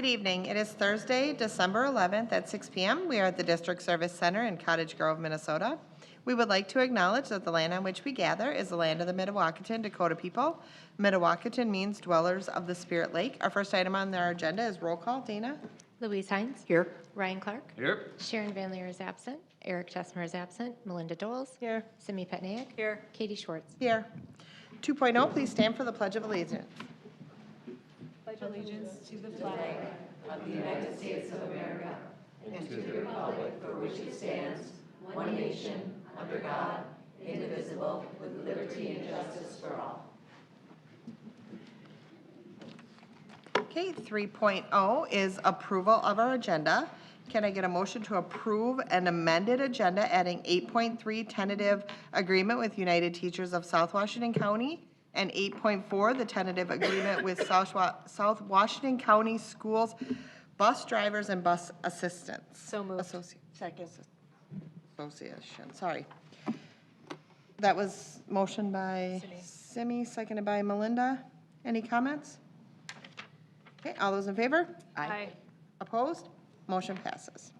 Good evening. It is Thursday, December 11th at 6 p.m. We are at the District Service Center in Cottage Grove, Minnesota. We would like to acknowledge that the land on which we gather is the land of the Mdewakanton Dakota people. Mdewakanton means dwellers of the Spirit Lake. Our first item on our agenda is roll call. Dana? Louise Hines. Here. Ryan Clark. Here. Sharon Van Leer is absent. Eric Chesmer is absent. Melinda Doles. Here. Simi Petnaik. Here. Katie Schwartz. Here. 2.0, please stand for the Pledge of Allegiance. Pledge allegiance to the flag of the United States of America and to the republic for which it stands, one nation, under God, indivisible, with liberty and justice for all. Okay, 3.0 is approval of our agenda. Can I get a motion to approve an amended agenda adding 8.3 tentative agreement with United Teachers of South Washington County and 8.4 the tentative agreement with South Washington County Schools bus drivers and bus assistants? So moved. Second. Association, sorry. That was motion by Simi, seconded by Melinda. Any comments? Okay, all those in favor? Aye. Opposed? Motion passes.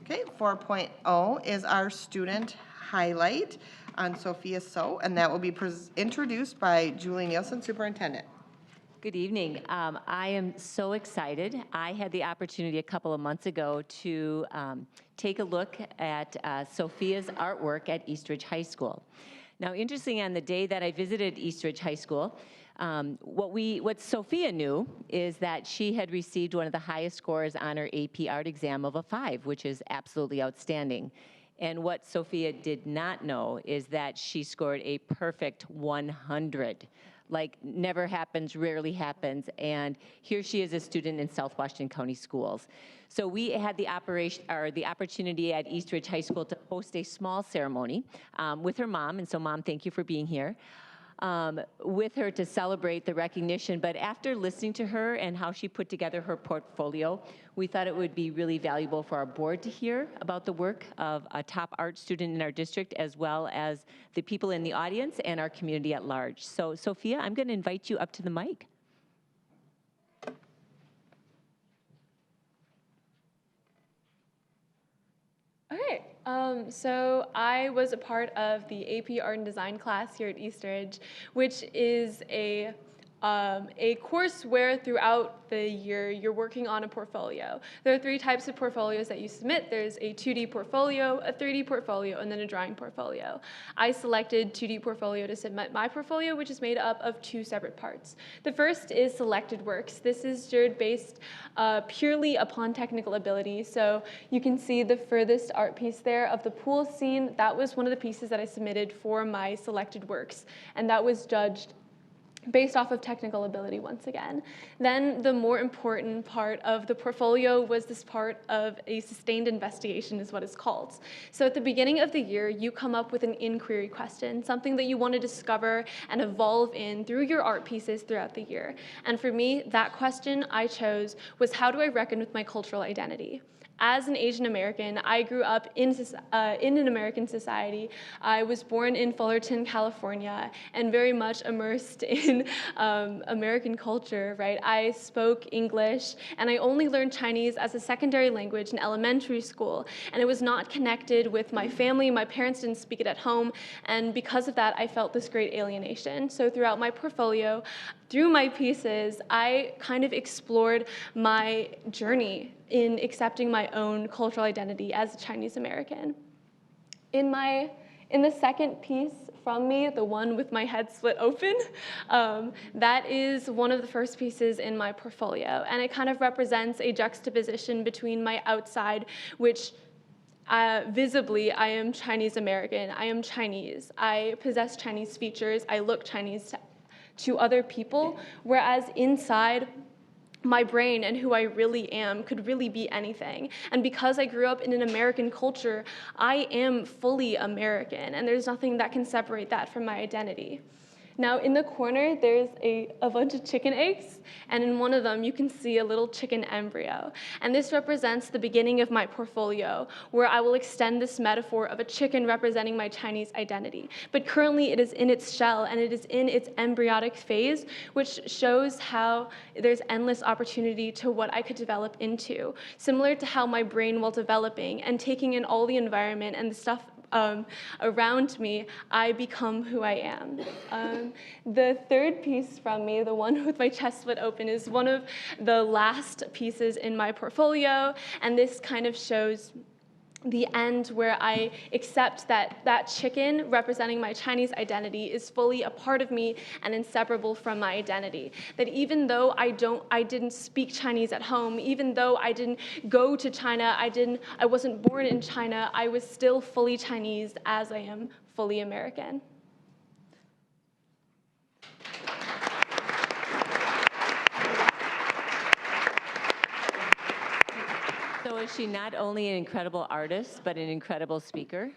Okay, 4.0 is our student highlight on Sophia So, and that will be introduced by Julie Nielsen, Superintendent. Good evening. I am so excited. I had the opportunity a couple of months ago to take a look at Sophia's artwork at Eastridge High School. Now, interesting, on the day that I visited Eastridge High School, what Sophia knew is that she had received one of the highest scores on her AP Art exam of a 5, which is absolutely outstanding. And what Sophia did not know is that she scored a perfect 100. Like, never happens, rarely happens, and here she is a student in South Washington County Schools. So we had the opportunity at Eastridge High School to host a small ceremony with her mom, and so Mom, thank you for being here. With her to celebrate the recognition, but after listening to her and how she put together her portfolio, we thought it would be really valuable for our board to hear about the work of a top art student in our district, as well as the people in the audience and our community at large. So, Sophia, I'm going to invite you up to the mic. Okay, so I was a part of the AP Art and Design class here at Eastridge, which is a course where throughout the year you're working on a portfolio. There are 3 types of portfolios that you submit. There's a 2D portfolio, a 3D portfolio, and then a drawing portfolio. I selected 2D portfolio to submit my portfolio, which is made up of 2 separate parts. The first is selected works. This is based purely upon technical ability. So you can see the furthest art piece there of the pool scene. That was one of the pieces that I submitted for my selected works, and that was judged based off of technical ability once again. Then the more important part of the portfolio was this part of a sustained investigation is what it's called. So at the beginning of the year, you come up with an inquiry question, something that you want to discover and evolve in through your art pieces throughout the year. And for me, that question I chose was, how do I reckon with my cultural identity? As an Asian American, I grew up in an American society. I was born in Fullerton, California, and very much immersed in American culture, right? I spoke English, and I only learned Chinese as a secondary language in elementary school, and it was not connected with my family. My parents didn't speak it at home, and because of that, I felt this great alienation. So throughout my portfolio, through my pieces, I kind of explored my journey in accepting my own cultural identity as a Chinese American. In the second piece from me, the one with my head split open, that is one of the first pieces in my portfolio, and it kind of represents a juxtaposition between my outside, which visibly, I am Chinese American, I am Chinese, I possess Chinese features, I look Chinese to other people, whereas inside, my brain and who I really am could really be anything. And because I grew up in an American culture, I am fully American, and there's nothing that can separate that from my identity. Now in the corner, there's a bunch of chicken eggs, and in one of them you can see a little chicken embryo. And this represents the beginning of my portfolio, where I will extend this metaphor of a chicken representing my Chinese identity. But currently it is in its shell, and it is in its embryonic phase, which shows how there's endless opportunity to what I could develop into, similar to how my brain, while developing and taking in all the environment and the stuff around me, I become who I am. The third piece from me, the one with my chest split open, is one of the last pieces in my portfolio, and this kind of shows the end where I accept that that chicken representing my Chinese identity is fully a part of me and inseparable from my identity. That even though I didn't speak Chinese at home, even though I didn't go to China, I wasn't born in China, I was still fully Chinese as I am fully American. So is she not only an incredible artist, but an incredible speaker?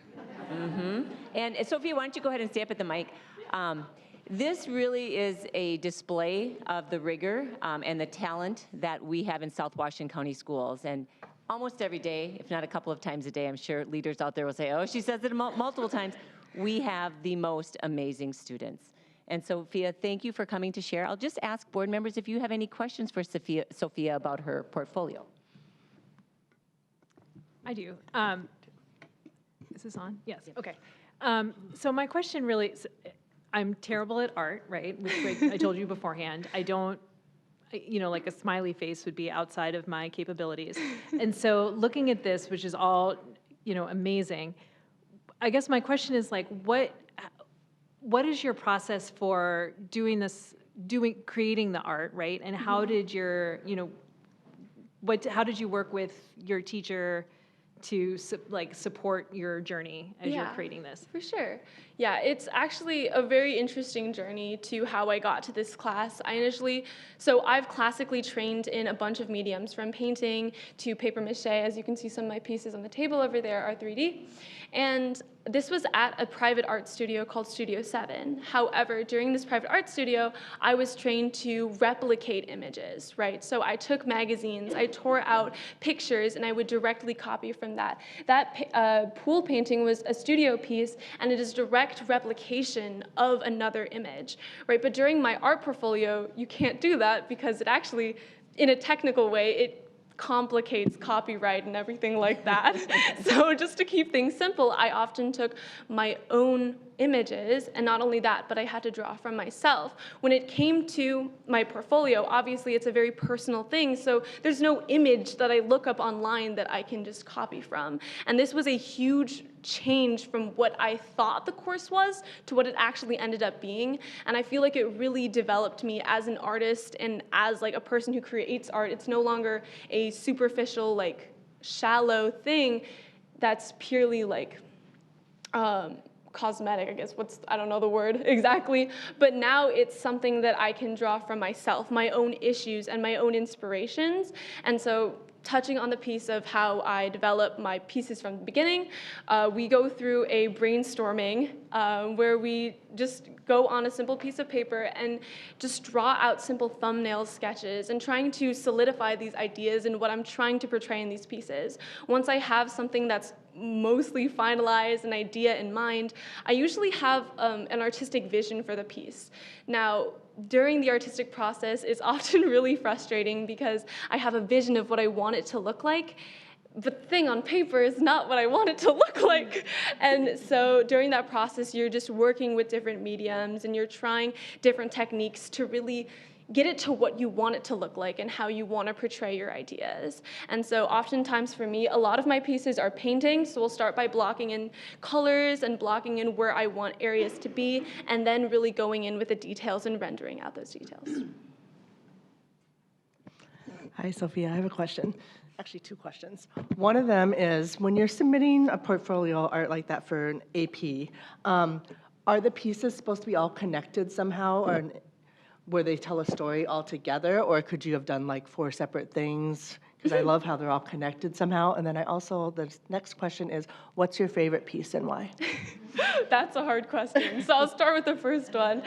And Sophia, why don't you go ahead and stay up at the mic? This really is a display of the rigor and the talent that we have in South Washington County Schools. And almost every day, if not a couple of times a day, I'm sure leaders out there will say, oh, she says it multiple times, we have the most amazing students. And Sophia, thank you for coming to share. I'll just ask board members if you have any questions for Sophia about her portfolio. I do. Is this on? Yes, okay. So my question really, I'm terrible at art, right? Which I told you beforehand. I don't, like a smiley face would be outside of my capabilities. And so looking at this, which is all, amazing, I guess my question is like, what is your process for doing this, creating the art, right? And how did your, how did you work with your teacher to support your journey as you're creating this? For sure. Yeah, it's actually a very interesting journey to how I got to this class. So I've classically trained in a bunch of mediums, from painting to paper mache. As you can see, some of my pieces on the table over there are 3D. And this was at a private art studio called Studio 7. However, during this private art studio, I was trained to replicate images, right? So I took magazines, I tore out pictures, and I would directly copy from that. That pool painting was a studio piece, and it is direct replication of another image, right? But during my art portfolio, you can't do that because it actually, in a technical way, it complicates copyright and everything like that. So just to keep things simple, I often took my own images, and not only that, but I had to draw from myself. When it came to my portfolio, obviously it's a very personal thing, so there's no image that I look up online that I can just copy from. And this was a huge change from what I thought the course was to what it actually ended up being. And I feel like it really developed me as an artist and as like a person who creates art. It's no longer a superficial, like shallow thing that's purely like cosmetic, I guess, I don't know the word exactly, but now it's something that I can draw from myself, my own issues and my own inspirations. And so touching on the piece of how I develop my pieces from the beginning, we go through a brainstorming where we just go on a simple piece of paper and just draw out simple thumbnail sketches and trying to solidify these ideas and what I'm trying to portray in these pieces. Once I have something that's mostly finalized, an idea in mind, I usually have an artistic vision for the piece. Now, during the artistic process, it's often really frustrating because I have a vision of what I want it to look like, but the thing on paper is not what I want it to look like. And so during that process, you're just working with different mediums and you're trying different techniques to really get it to what you want it to look like and how you want to portray your ideas. And so oftentimes for me, a lot of my pieces are paintings, so we'll start by blocking in colors and blocking in where I want areas to be, and then really going in with the details and rendering out those details. Hi, Sophia. I have a question. Actually, two questions. One of them is, when you're submitting a portfolio art like that for an AP, are the pieces supposed to be all connected somehow, or where they tell a story all together, or could you have done like 4 separate things? because I love how they're all connected somehow. And then the next question is, what's your favorite piece and why? That's a hard question. So I'll start with the first one.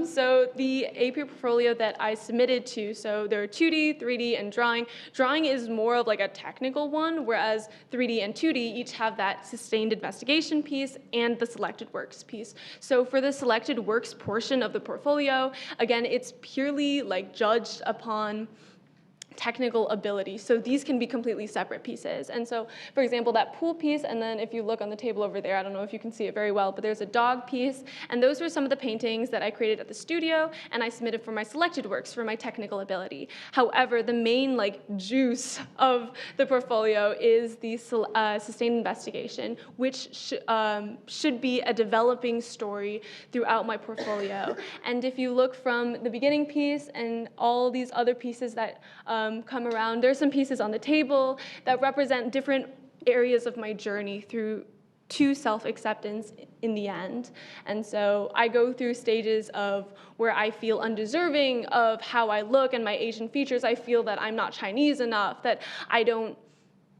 So the AP portfolio that I submitted to, so there are 2D, 3D, and drawing. Drawing is more of like a technical one, whereas 3D and 2D each have that sustained investigation piece and the selected works piece. So for the selected works portion of the portfolio, again, it's purely like judged upon technical ability. So these can be completely separate pieces. And so, for example, that pool piece, and then if you look on the table over there, I don't know if you can see it very well, but there's a dog piece, and those were some of the paintings that I created at the studio, and I submitted for my selected works for my technical ability. However, the main juice of the portfolio is the sustained investigation, which should be a developing story throughout my portfolio. And if you look from the beginning piece and all these other pieces that come around. There's some pieces on the table that represent different areas of my journey to self-acceptance in the end. And so I go through stages of where I feel undeserving of how I look and my Asian features. I feel that I'm not Chinese enough, that I don't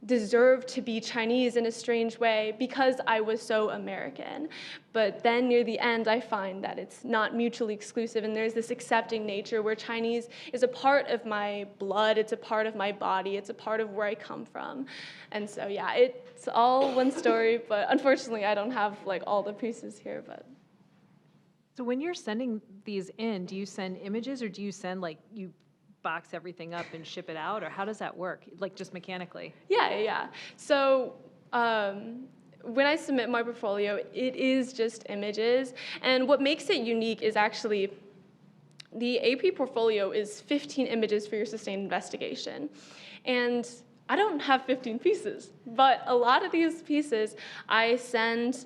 deserve to be Chinese in a strange way because I was so American. But then near the end, I find that it's not mutually exclusive, and there's this accepting nature where Chinese is a part of my blood, it's a part of my body, it's a part of where I come from. And so yeah, it's all one story, but unfortunately I don't have all the pieces here. But So when you're sending these in, do you send images or do you send you box everything up and ship it out, or how does that work, just mechanically? Yeah. So when I submit my portfolio, it is just images, and what makes it unique is actually the AP portfolio is 15 images for your sustained investigation, and I don't have 15 pieces, but a lot of these pieces I send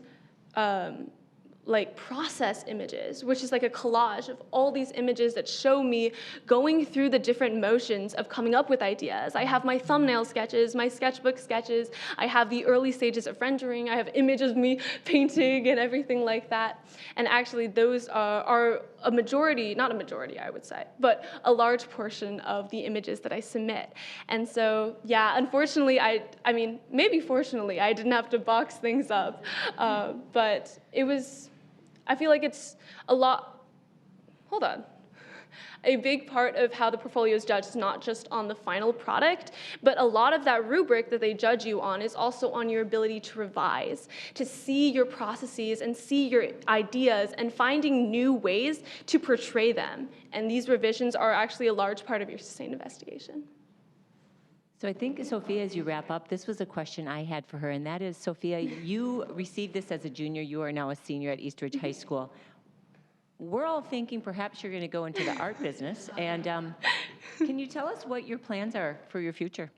process images, which is like a collage of all these images that show me going through the different motions of coming up with ideas. I have my thumbnail sketches, my sketchbook sketches, I have the early stages of rendering, I have images of me painting and everything like that. And actually those are a majority, not a majority I would say, but a large portion of the images that I submit. And so yeah, unfortunately, I mean, maybe fortunately, I didn't have to box things up, but it was, I feel like it's a big part of how the portfolio is judged is not just on the final product, but a lot of that rubric that they judge you on is also on your ability to revise, to see your processes and see your ideas and finding new ways to portray them. And these revisions are actually a large part of your sustained investigation. So I think, Sophia, as you wrap up, this was a question I had for her, and that is, Sophia, you received this as a junior. You are now a senior at Eastridge High School. We're all thinking perhaps you're going to go into the art business, and can you tell us what your plans are for your future?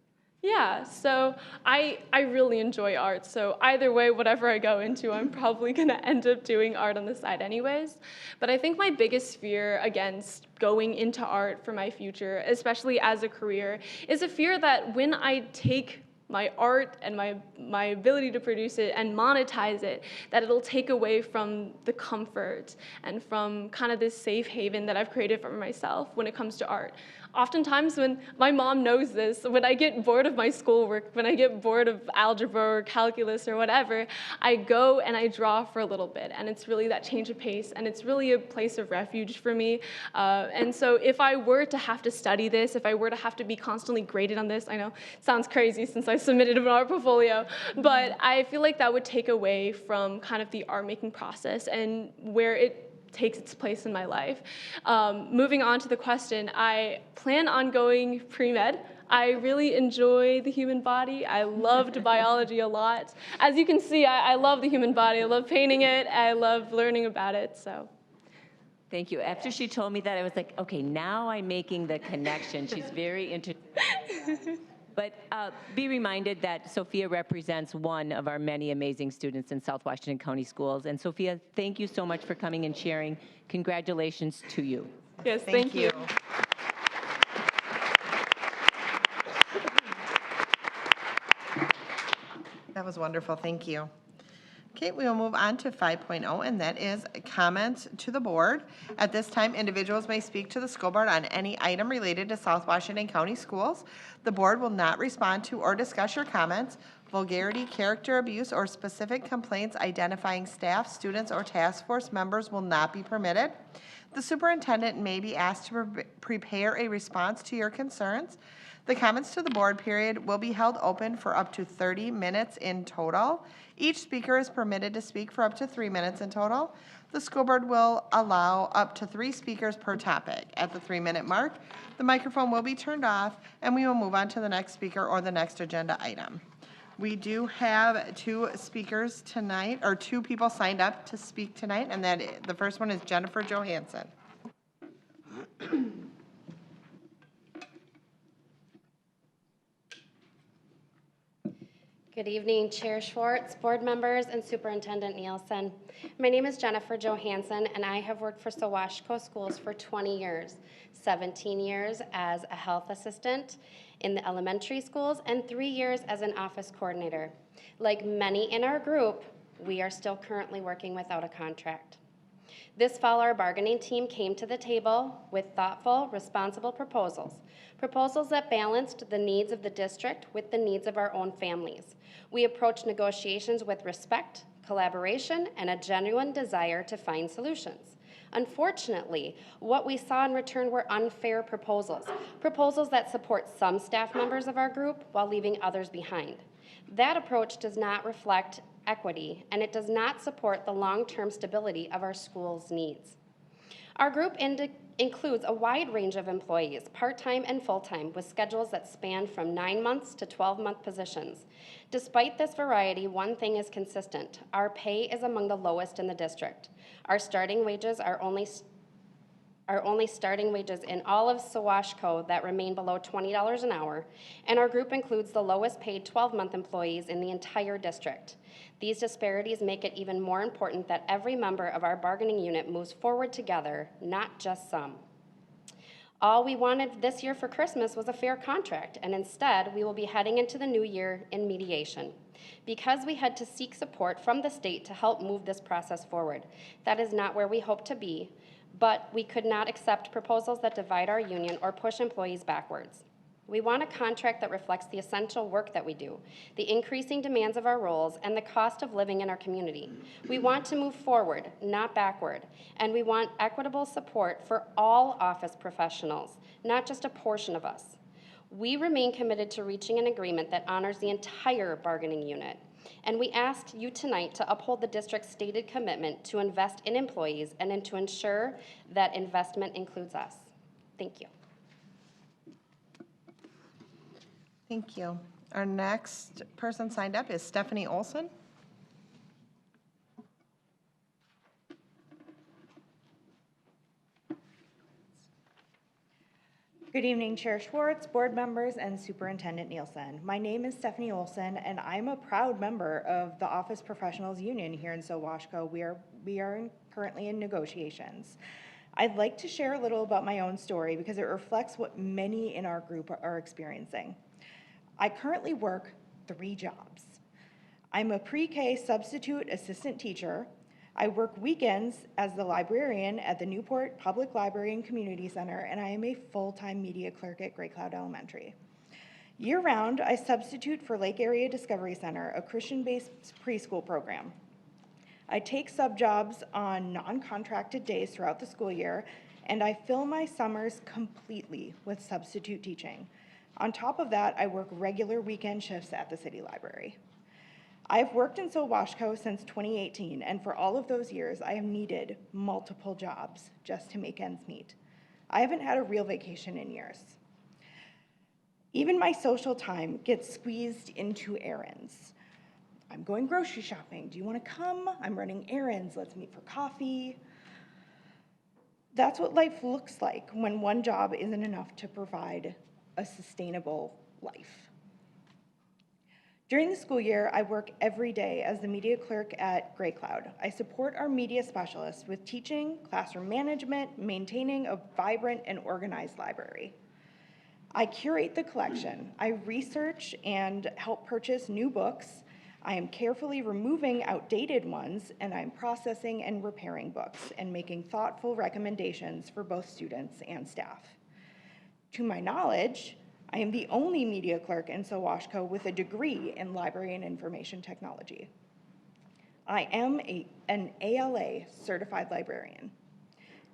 Yeah, so I really enjoy art, so either way, whatever I go into, I'm probably gonna end up doing art on the side anyways. But I think my biggest fear against going into art for my future, especially as a career, is a fear that when I take my art and my ability to produce it and monetize it, that it'll take away from the comfort and from kind of this safe haven that I've created for myself when it comes to art. Oftentimes when, my mom knows this, when I get bored of my schoolwork, when I get bored of algebra or calculus or whatever, I go and I draw for a little bit, and it's really that change of pace, and it's really a place of refuge for me. And so if I were to have to study this, if I were to have to be constantly graded on this, I know it sounds crazy since I submitted an art portfolio, but I feel like that would take away from kind of the art making process and where it takes its place in my life. Moving on to the question, I plan on going pre-med. I really enjoy the human body. I loved biology a lot. As you can see, I love the human body. I love painting it. I love learning about it, so. Thank you. After she told me that, I was like, okay, now I'm making the connection. She's very interested. But be reminded that Sophia represents one of our many amazing students in South Washington County Schools. And Sophia, thank you so much for coming and sharing. Congratulations to you. Yes, thank you. That was wonderful, thank you. Okay, we will move on to 5.0, and that is comments to the board. At this time, individuals may speak to the school board on any item related to South Washington County Schools. The board will not respond to or discuss your comments. Vulgarity, character abuse, or specific complaints identifying staff, students, or task force members will not be permitted. The superintendent may be asked to prepare a response to your concerns. The comments to the board period will be held open for up to 30 minutes in total. Each speaker is permitted to speak for up to 3 minutes in total. The school board will allow up to 3 speakers per topic. At the 3-minute mark, the microphone will be turned off, and we will move on to the next speaker or the next agenda item. We do have 2 speakers tonight, or 2 people signed up to speak tonight, and the first one is Jennifer Johansson. Good evening, Chair Schwartz, board members, and Superintendent Nielsen. My name is Jennifer Johansson, and I have worked for Sawashko Schools for 20 years, 17 years as a health assistant in the elementary schools, and 3 years as an office coordinator. Like many in our group, we are still currently working without a contract. This fall, our bargaining team came to the table with thoughtful, responsible proposals that balanced the needs of the district with the needs of our own families. We approached negotiations with respect, collaboration, and a genuine desire to find solutions. Unfortunately, what we saw in return were unfair proposals that support some staff members of our group while leaving others behind. That approach does not reflect equity, and it does not support the long-term stability of our school's needs. Our group includes a wide range of employees, part-time and full-time, with schedules that span from 9 months to 12-month positions. Despite this variety, one thing is consistent. Our pay is among the lowest in the district. Our starting wages are only starting wages in all of Sawashko that remain below $20 an hour, and our group includes the lowest paid 12-month employees in the entire district. These disparities make it even more important that every member of our bargaining unit moves forward together, not just some. All we wanted this year for Christmas was a fair contract, and instead we will be heading into the new year in mediation. Because we had to seek support from the state to help move this process forward. That is not where we hope to be, but we could not accept proposals that divide our union or push employees backwards. We want a contract that reflects the essential work that we do, the increasing demands of our roles, and the cost of living in our community. We want to move forward, not backward, and we want equitable support for all office professionals, not just a portion of us. We remain committed to reaching an agreement that honors the entire bargaining unit. And we ask you tonight to uphold the district's stated commitment to invest in employees and to ensure that investment includes us. Thank you. Thank you. Our next person signed up is Stephanie Olson. Good evening, Chair Schwartz, board members, and Superintendent Nielsen. My name is Stephanie Olson, and I'm a proud member of the Office Professionals Union here in Sawashko. We are currently in negotiations. I'd like to share a little about my own story because it reflects what many in our group are experiencing. I currently work 3 jobs. I'm a pre-K substitute assistant teacher. I work weekends as the librarian at the Newport Public Library and Community Center, and I am a full-time media clerk at Gray Cloud Elementary. Year-round, I substitute for Lake Area Discovery Center, a Christian-based preschool program. I take sub-jobs on non-contracted days throughout the school year, and I fill my summers completely with substitute teaching. On top of that, I work regular weekend shifts at the city library. I've worked in Sawashko since 2018, and for all of those years, I have needed multiple jobs just to make ends meet. I haven't had a real vacation in years. Even my social time gets squeezed into errands. I'm going grocery shopping. Do you want to come? I'm running errands. Let's meet for coffee. That's what life looks like when one job isn't enough to provide a sustainable life. During the school year, I work every day as the media clerk at Gray Cloud. I support our media specialists with teaching, classroom management, maintaining a vibrant and organized library. I curate the collection. I research and help purchase new books. I am carefully removing outdated ones, and I'm processing and repairing books and making thoughtful recommendations for both students and staff. To my knowledge, I am the only media clerk in Sawashko with a degree in library and information technology. I am an ALA certified librarian,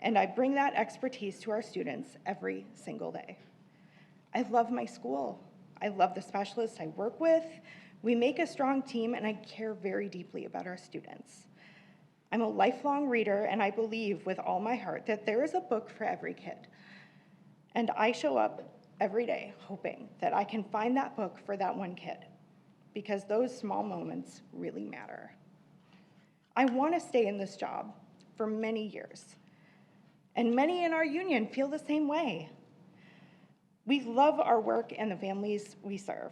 and I bring that expertise to our students every single day. I love my school. I love the specialists I work with. We make a strong team, and I care very deeply about our students. I'm a lifelong reader, and I believe with all my heart that there is a book for every kid. And I show up every day hoping that I can find that book for that one kid, because those small moments really matter. I want to stay in this job for many years, and many in our union feel the same way. We love our work and the families we serve,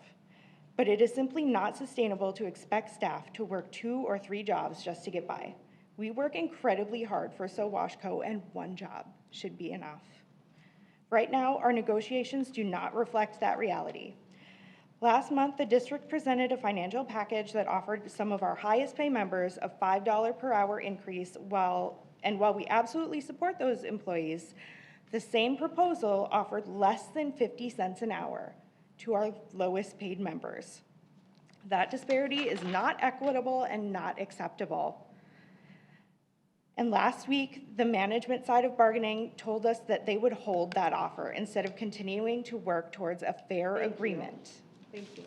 but it is simply not sustainable to expect staff to work 2 or 3 jobs just to get by. We work incredibly hard for Sawashko, and one job should be enough. Right now, our negotiations do not reflect that reality. Last month, the district presented a financial package that offered some of our highest pay members a $5 per hour increase, while we absolutely support those employees, the same proposal offered less than 50 cents an hour to our lowest paid members. That disparity is not equitable and not acceptable. And last week, the management side of bargaining told us that they would hold that offer instead of continuing to work towards a fair agreement. Thank you.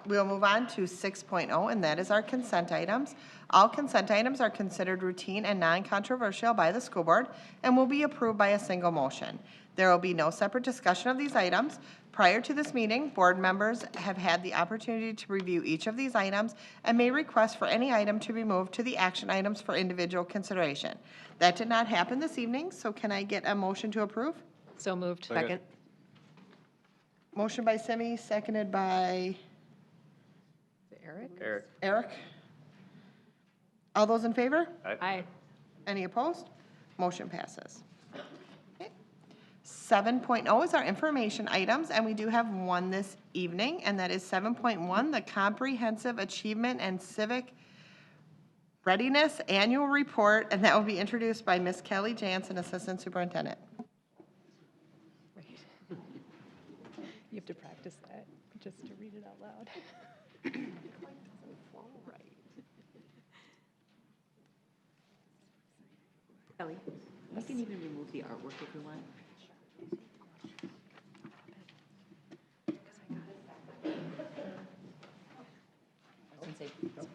We'll move on to 6.0, and that is our consent items. All consent items are considered routine and non-controversial by the school board and will be approved by a single motion. There will be no separate discussion of these items. Prior to this meeting, board members have had the opportunity to review each of these items and may request for any item to be moved to the action items for individual consideration. That did not happen this evening, so can I get a motion to approve? So moved. Second. Motion by Simi, seconded by Eric? Eric. All those in favor? Aye. Any opposed? Motion passes. Okay. 7.0 is our information items, and we do have one this evening, and that is 7.1, the Comprehensive Achievement and Civic Readiness Annual Report, and that will be introduced by Ms. Kelly Jansen, Assistant Superintendent. You have to practice that, just to read it out loud. Kelly, we can even remove the artwork if you want. I was gonna say, there we go.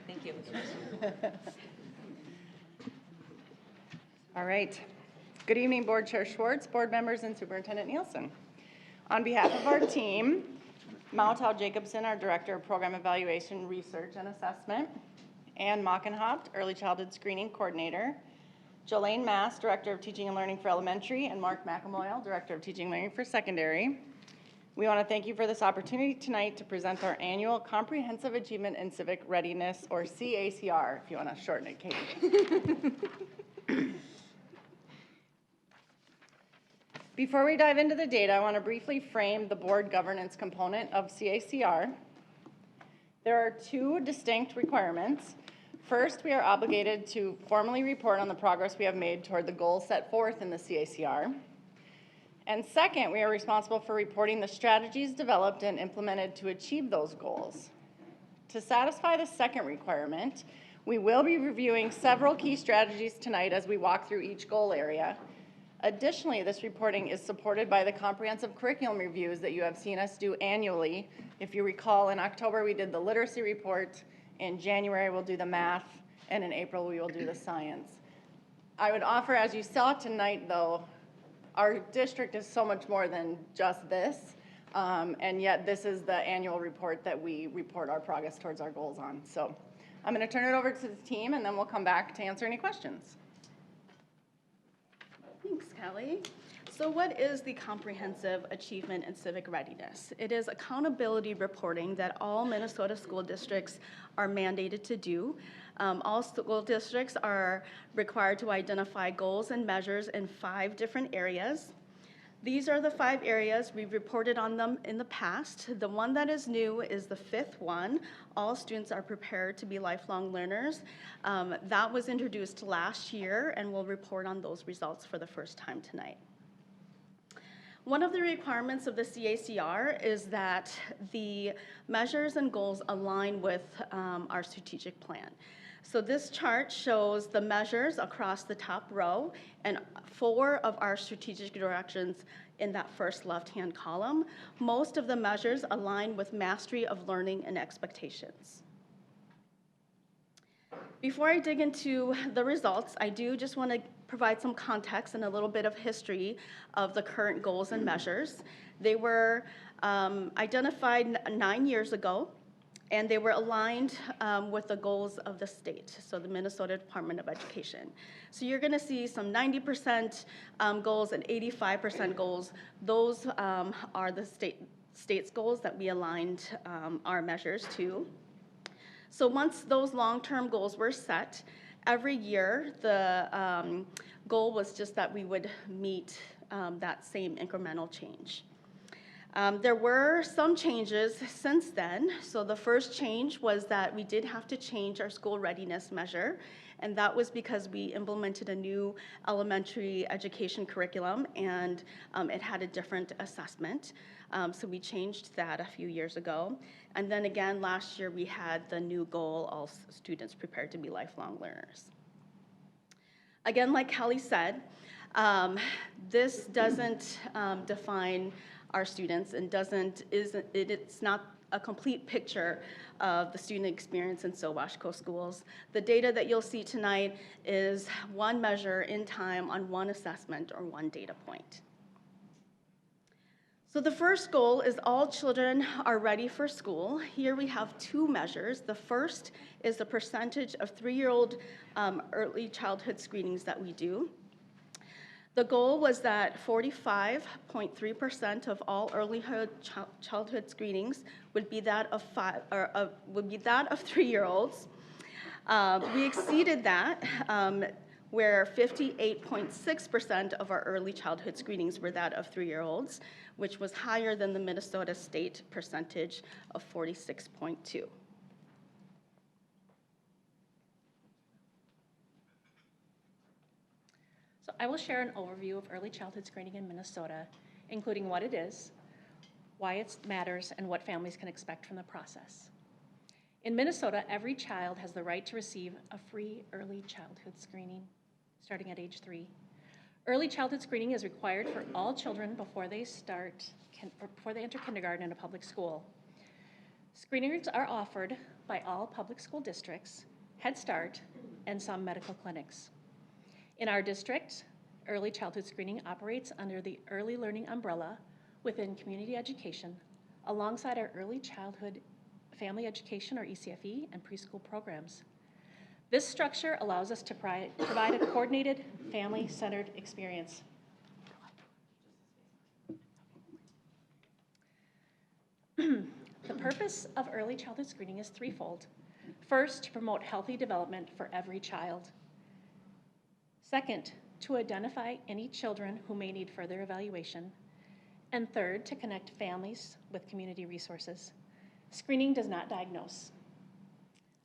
Thank you. All right. Good evening, Board Chair Schwartz, board members, and Superintendent Nielsen. On behalf of our team, Mautau Jacobson, our Director of Program Evaluation, Research, and Assessment, Ann Mockenhaupt, Early Childhood Screening Coordinator, Jolene Mass, Director of Teaching and Learning for Elementary, and Mark McEmoyle, Director of Teaching and Learning for Secondary. We want to thank you for this opportunity tonight to present our annual Comprehensive Achievement and Civic Readiness, or CACR, if you want to shorten it, Katie. Before we dive into the data, I want to briefly frame the board governance component of CACR. There are 2 distinct requirements. First, we are obligated to formally report on the progress we have made toward the goals set forth in the CACR. And second, we are responsible for reporting the strategies developed and implemented to achieve those goals. To satisfy the second requirement, we will be reviewing several key strategies tonight as we walk through each goal area. Additionally, this reporting is supported by the comprehensive curriculum reviews that you have seen us do annually. If you recall, in October we did the literacy report, in January we'll do the math, and in April we will do the science. I would offer, as you saw tonight though, our district is so much more than just this, and yet this is the annual report that we report our progress towards our goals on. So I'm going to turn it over to the team, and then we'll come back to answer any questions. Thanks, Kelly. So what is the Comprehensive Achievement in Civic Readiness? It is accountability reporting that all Minnesota school districts are mandated to do. All school districts are required to identify goals and measures in 5 different areas. These are the 5 areas. We've reported on them in the past. The one that is new is the 5th one. All students are prepared to be lifelong learners. That was introduced last year, and we'll report on those results for the first time tonight. One of the requirements of the CACR is that the measures and goals align with our strategic plan. So this chart shows the measures across the top row and 4 of our strategic directions in that first left-hand column. Most of the measures align with mastery of learning and expectations. Before I dig into the results, I do just want to provide some context and a little bit of history of the current goals and measures. They were identified 9 years ago, and they were aligned with the goals of the state, so the Minnesota Department of Education. So you're going to see some 90% goals and 85% goals. Those are the state's goals that we aligned our measures to. So once those long-term goals were set, every year the goal was just that we would meet that same incremental change. There were some changes since then. So the first change was that we did have to change our school readiness measure, and that was because we implemented a new elementary education curriculum, and it had a different assessment. So we changed that a few years ago. And then again, last year we had the new goal, all students prepared to be lifelong learners. Again, like Kelly said, this doesn't define our students and it's not a complete picture of the student experience in Sowashko schools. The data that you'll see tonight is one measure in time on one assessment or one data point. So the first goal is all children are ready for school. Here we have 2 measures. The first is the percentage of 3-year-old early childhood screenings that we do. The goal was that 45.3% of all early childhood screenings would be that of 3-year-olds. We exceeded that, where 58.6% of our early childhood screenings were that of 3-year-olds, which was higher than the Minnesota state percentage of 46.2. So I will share an overview of early childhood screening in Minnesota, including what it is, why it matters, and what families can expect from the process. In Minnesota, every child has the right to receive a free early childhood screening, starting at age 3. Early childhood screening is required for all children before they enter kindergarten in a public school. Screenings are offered by all public school districts, Head Start, and some medical clinics. In our district, early childhood screening operates under the early learning umbrella within community education, alongside our early childhood family education, or ECFE, and preschool programs. This structure allows us to provide a coordinated, family-centered experience. The purpose of early childhood screening is threefold. First, to promote healthy development for every child. Second, to identify any children who may need further evaluation. And third, to connect families with community resources. Screening does not diagnose.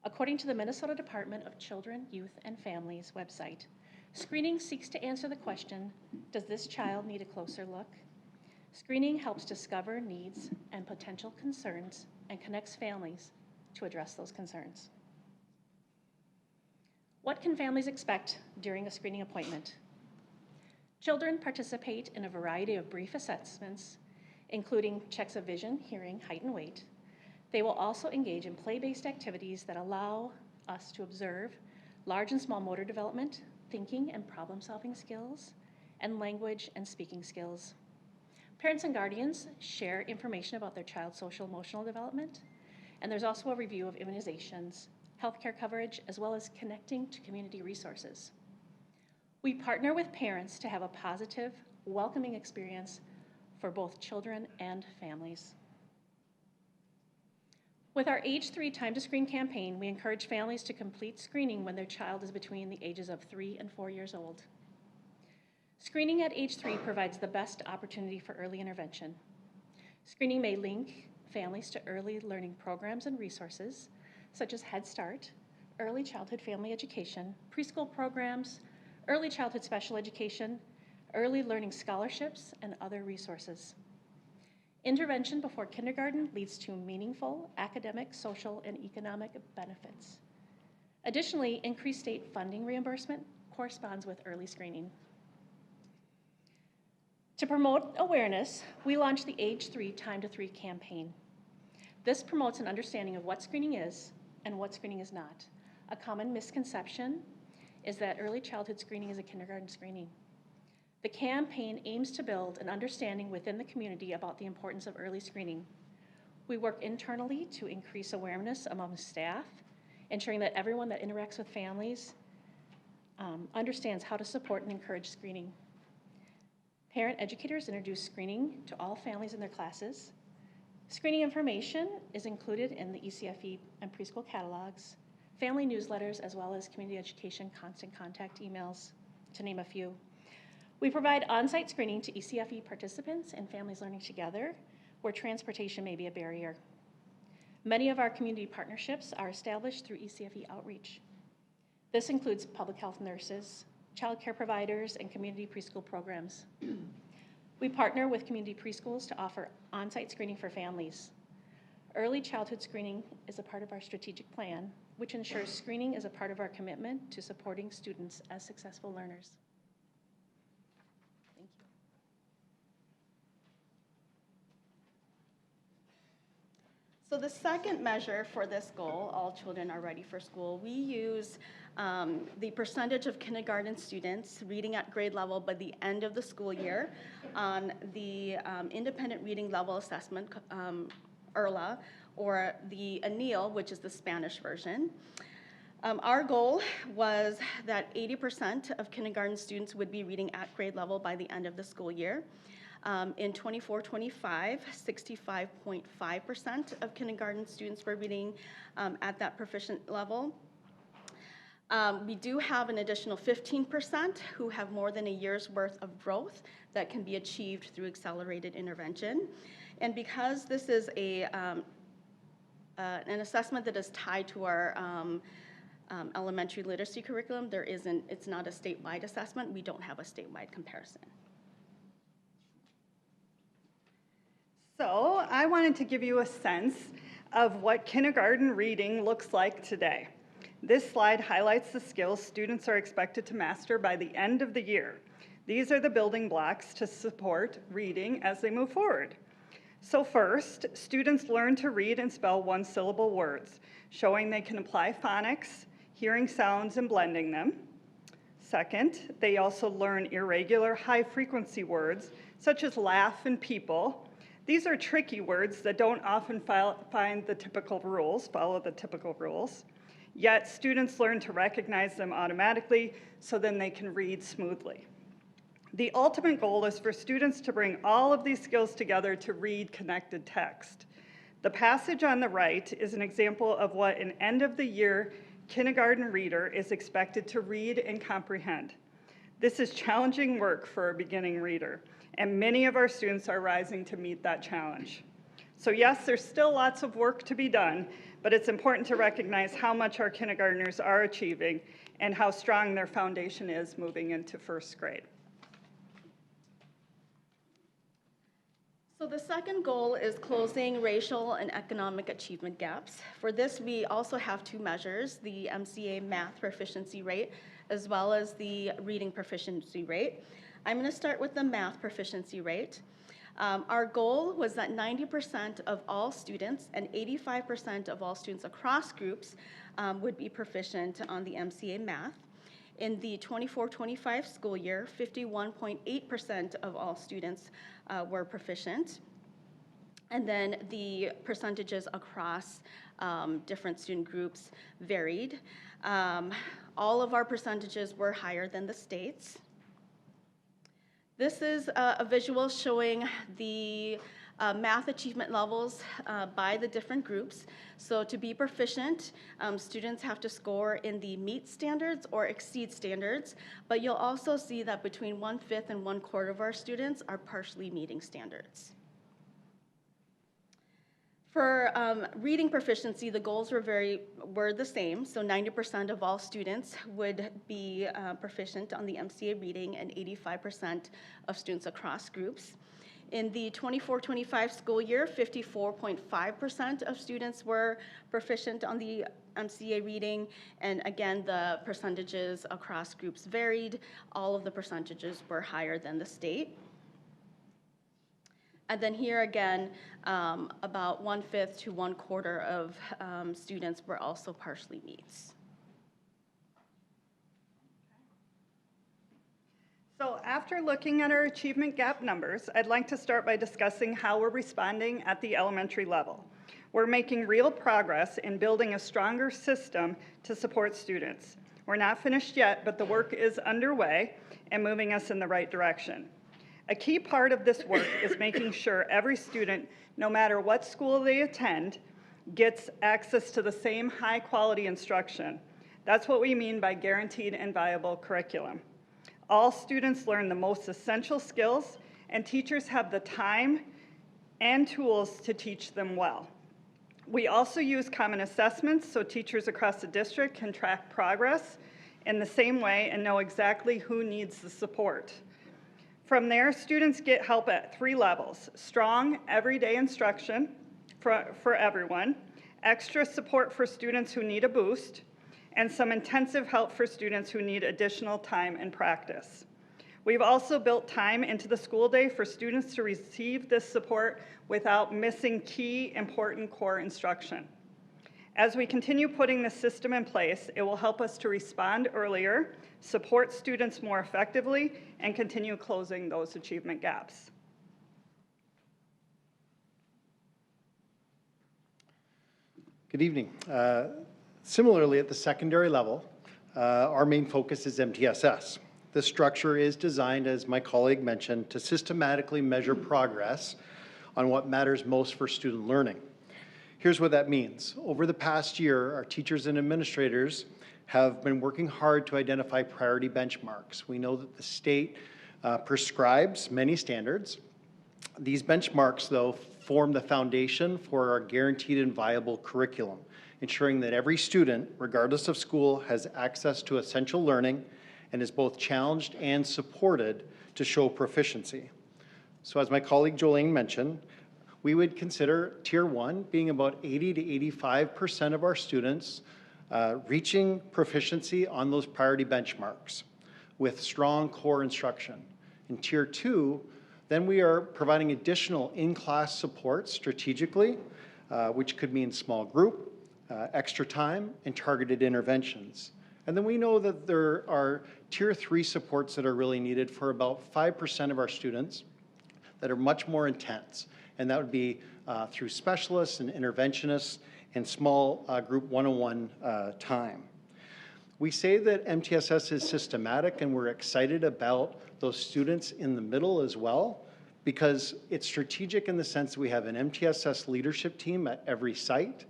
According to the Minnesota Department of Children, Youth, and Families website, screening seeks to answer the question, does this child need a closer look? Screening helps discover needs and potential concerns and connects families to address those concerns. What can families expect during a screening appointment? Children participate in a variety of brief assessments, including checks of vision, hearing, height, and weight. They will also engage in play-based activities that allow us to observe large and small motor development, thinking and problem-solving skills, and language and speaking skills. Parents and guardians share information about their child's social emotional development, and there's also a review of immunizations, healthcare coverage, as well as connecting to community resources. We partner with parents to have a positive, welcoming experience for both children and families. With our Age 3 Time to Screen campaign, we encourage families to complete screening when their child is between the ages of 3 and 4 years old. Screening at age 3 provides the best opportunity for early intervention. Screening may link families to early learning programs and resources, such as Head Start, early childhood family education, preschool programs, early childhood special education, early learning scholarships, and other resources. Intervention before kindergarten leads to meaningful academic, social, and economic benefits. Additionally, increased state funding reimbursement corresponds with early screening. To promote awareness, we launched the Age 3 Time to 3 campaign. This promotes an understanding of what screening is and what screening is not. A common misconception is that early childhood screening is a kindergarten screening. The campaign aims to build an understanding within the community about the importance of early screening. We work internally to increase awareness among staff, ensuring that everyone that interacts with families understands how to support and encourage screening. Parent educators introduce screening to all families in their classes. Screening information is included in the ECFE and preschool catalogs, family newsletters, as well as community education constant contact emails, to name a few. We provide on-site screening to ECFE participants and families learning together where transportation may be a barrier. Many of our community partnerships are established through ECFE outreach. This includes public health nurses, child care providers, and community preschool programs. We partner with community preschools to offer on-site screening for families. Early childhood screening is a part of our strategic plan, which ensures screening is a part of our commitment to supporting students as successful learners. Thank you. So the second measure for this goal, all children are ready for school, we use the percentage of kindergarten students reading at grade level by the end of the school year on the Independent Reading Level Assessment, IRLA, or the ANEAL, which is the Spanish version. Our goal was that 80% of kindergarten students would be reading at grade level by the end of the school year. In 24-25, 65.5% of kindergarten students were reading at that proficient level. We do have an additional 15% who have more than a year's worth of growth that can be achieved through accelerated intervention. And because this is an assessment that is tied to our elementary literacy curriculum, it's not a statewide assessment. We don't have a statewide comparison. So I wanted to give you a sense of what kindergarten reading looks like today. This slide highlights the skills students are expected to master by the end of the year. These are the building blocks to support reading as they move forward. So first, students learn to read and spell one-syllable words, showing they can apply phonics, hearing sounds and blending them. Second, they also learn irregular high-frequency words, such as laugh and people. These are tricky words that don't often follow the typical rules. Yet students learn to recognize them automatically so then they can read smoothly. The ultimate goal is for students to bring all of these skills together to read connected text. The passage on the right is an example of what an end-of-the-year kindergarten reader is expected to read and comprehend. This is challenging work for a beginning reader, and many of our students are rising to meet that challenge. So yes, there's still lots of work to be done, but it's important to recognize how much our kindergartners are achieving and how strong their foundation is moving into first grade. So the second goal is closing racial and economic achievement gaps. For this, we also have two measures, the MCA math proficiency rate, as well as the reading proficiency rate. I'm going to start with the math proficiency rate. Our goal was that 90% of all students and 85% of all students across groups would be proficient on the MCA math. In the 24-25 school year, 51.8% of all students were proficient. And then the percentages across different student groups varied. All of our percentages were higher than the state's. This is a visual showing the math achievement levels by the different groups. So to be proficient, students have to score in the meet standards or exceed standards, but you'll also see that between 1/5 and 1/4 of our students are partially meeting standards. For reading proficiency, the goals were the same. So 90% of all students would be proficient on the MCA reading and 85% of students across groups. In the 24-25 school year, 54.5% of students were proficient on the MCA reading. And again, the percentages across groups varied. All of the percentages were higher than the state. And then here again, about 1/5 to 1/4 of students were also partially meets. So after looking at our achievement gap numbers, I'd like to start by discussing how we're responding at the elementary level. We're making real progress in building a stronger system to support students. We're not finished yet, but the work is underway and moving us in the right direction. A key part of this work is making sure every student, no matter what school they attend, gets access to the same high-quality instruction. That's what we mean by guaranteed and viable curriculum. All students learn the most essential skills, and teachers have the time and tools to teach them well. We also use common assessments so teachers across the district can track progress in the same way and know exactly who needs the support. From there, students get help at 3 levels: strong, everyday instruction for everyone, extra support for students who need a boost, and some intensive help for students who need additional time and practice. We've also built time into the school day for students to receive this support without missing key, important core instruction. As we continue putting this system in place, it will help us to respond earlier, support students more effectively, and continue closing those achievement gaps. Good evening. Similarly, at the secondary level, our main focus is MTSS. This structure is designed, as my colleague mentioned, to systematically measure progress on what matters most for student learning. Here's what that means. Over the past year, our teachers and administrators have been working hard to identify priority benchmarks. We know that the state prescribes many standards. These benchmarks, though, form the foundation for our guaranteed and viable curriculum, ensuring that every student, regardless of school, has access to essential learning and is both challenged and supported to show proficiency. So as my colleague Jolene mentioned, we would consider Tier 1 being about 80 to 85% of our students reaching proficiency on those priority benchmarks with strong core instruction. In Tier 2, then we are providing additional in-class support strategically, which could mean small group, extra time, and targeted interventions. And then we know that there are Tier 3 supports that are really needed for about 5% of our students that are much more intense. And that would be through specialists and interventionists and small group one-on-one time. We say that MTSS is systematic, and we're excited about those students in the middle as well, because it's strategic in the sense that we have an MTSS leadership team at every site,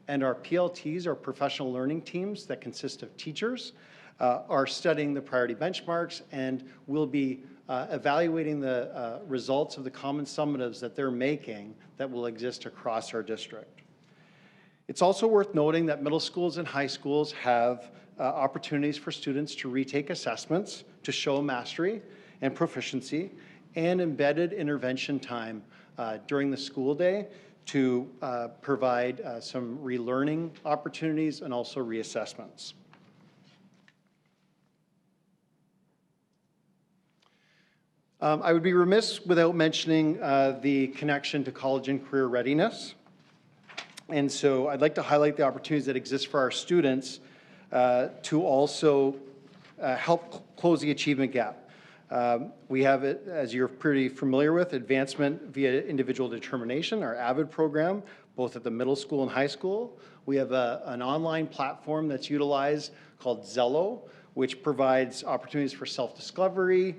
and our PLTs, our professional learning teams that consist of teachers, are studying the priority benchmarks and will be evaluating the results of the common summatives that they're making that will exist across our district. It's also worth noting that middle schools and high schools have opportunities for students to retake assessments to show mastery and proficiency, and embedded intervention time during the school day to provide some relearning opportunities and also reassessments. I would be remiss without mentioning the connection to college and career readiness. And so I'd like to highlight the opportunities that exist for our students to also help close the achievement gap. We have it, as you're pretty familiar with, advancement via individual determination, our AVID program, both at the middle school and high school. We have an online platform that's utilized called Zello, which provides opportunities for self-discovery,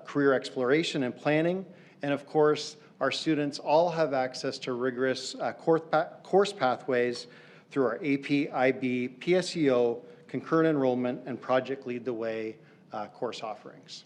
career exploration and planning. And of course, our students all have access to rigorous course pathways through our AP, IB, PSEO, concurrent enrollment, and Project Lead the Way course offerings.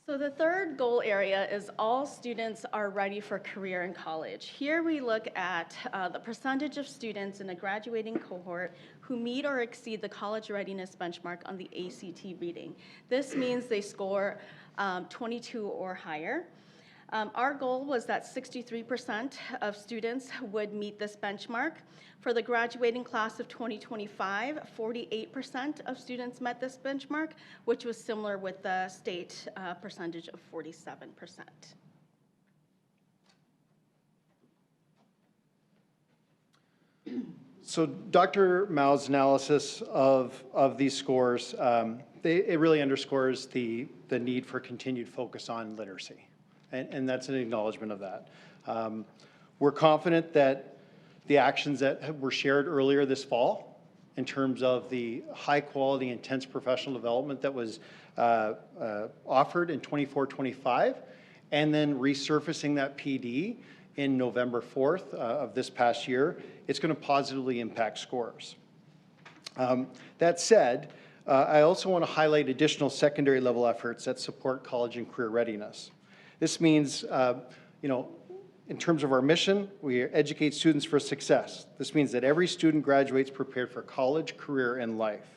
So the third goal area is all students are ready for career in college. Here we look at the percentage of students in a graduating cohort who meet or exceed the college readiness benchmark on the ACT reading. This means they score 22 or higher. Our goal was that 63% of students would meet this benchmark. For the graduating class of 2025, 48% of students met this benchmark, which was similar with the state percentage of 47%. So Dr. Mao's analysis of these scores, it really underscores the need for continued focus on literacy. And that's an acknowledgement of that. We're confident that the actions that were shared earlier this fall in terms of the high quality, intense professional development that was offered in 24-25, and then resurfacing that PD in November 4th of this past year, it's going to positively impact scores. That said, I also want to highlight additional secondary level efforts that support college and career readiness. This means, in terms of our mission, we educate students for success. This means that every student graduates prepared for college, career, and life.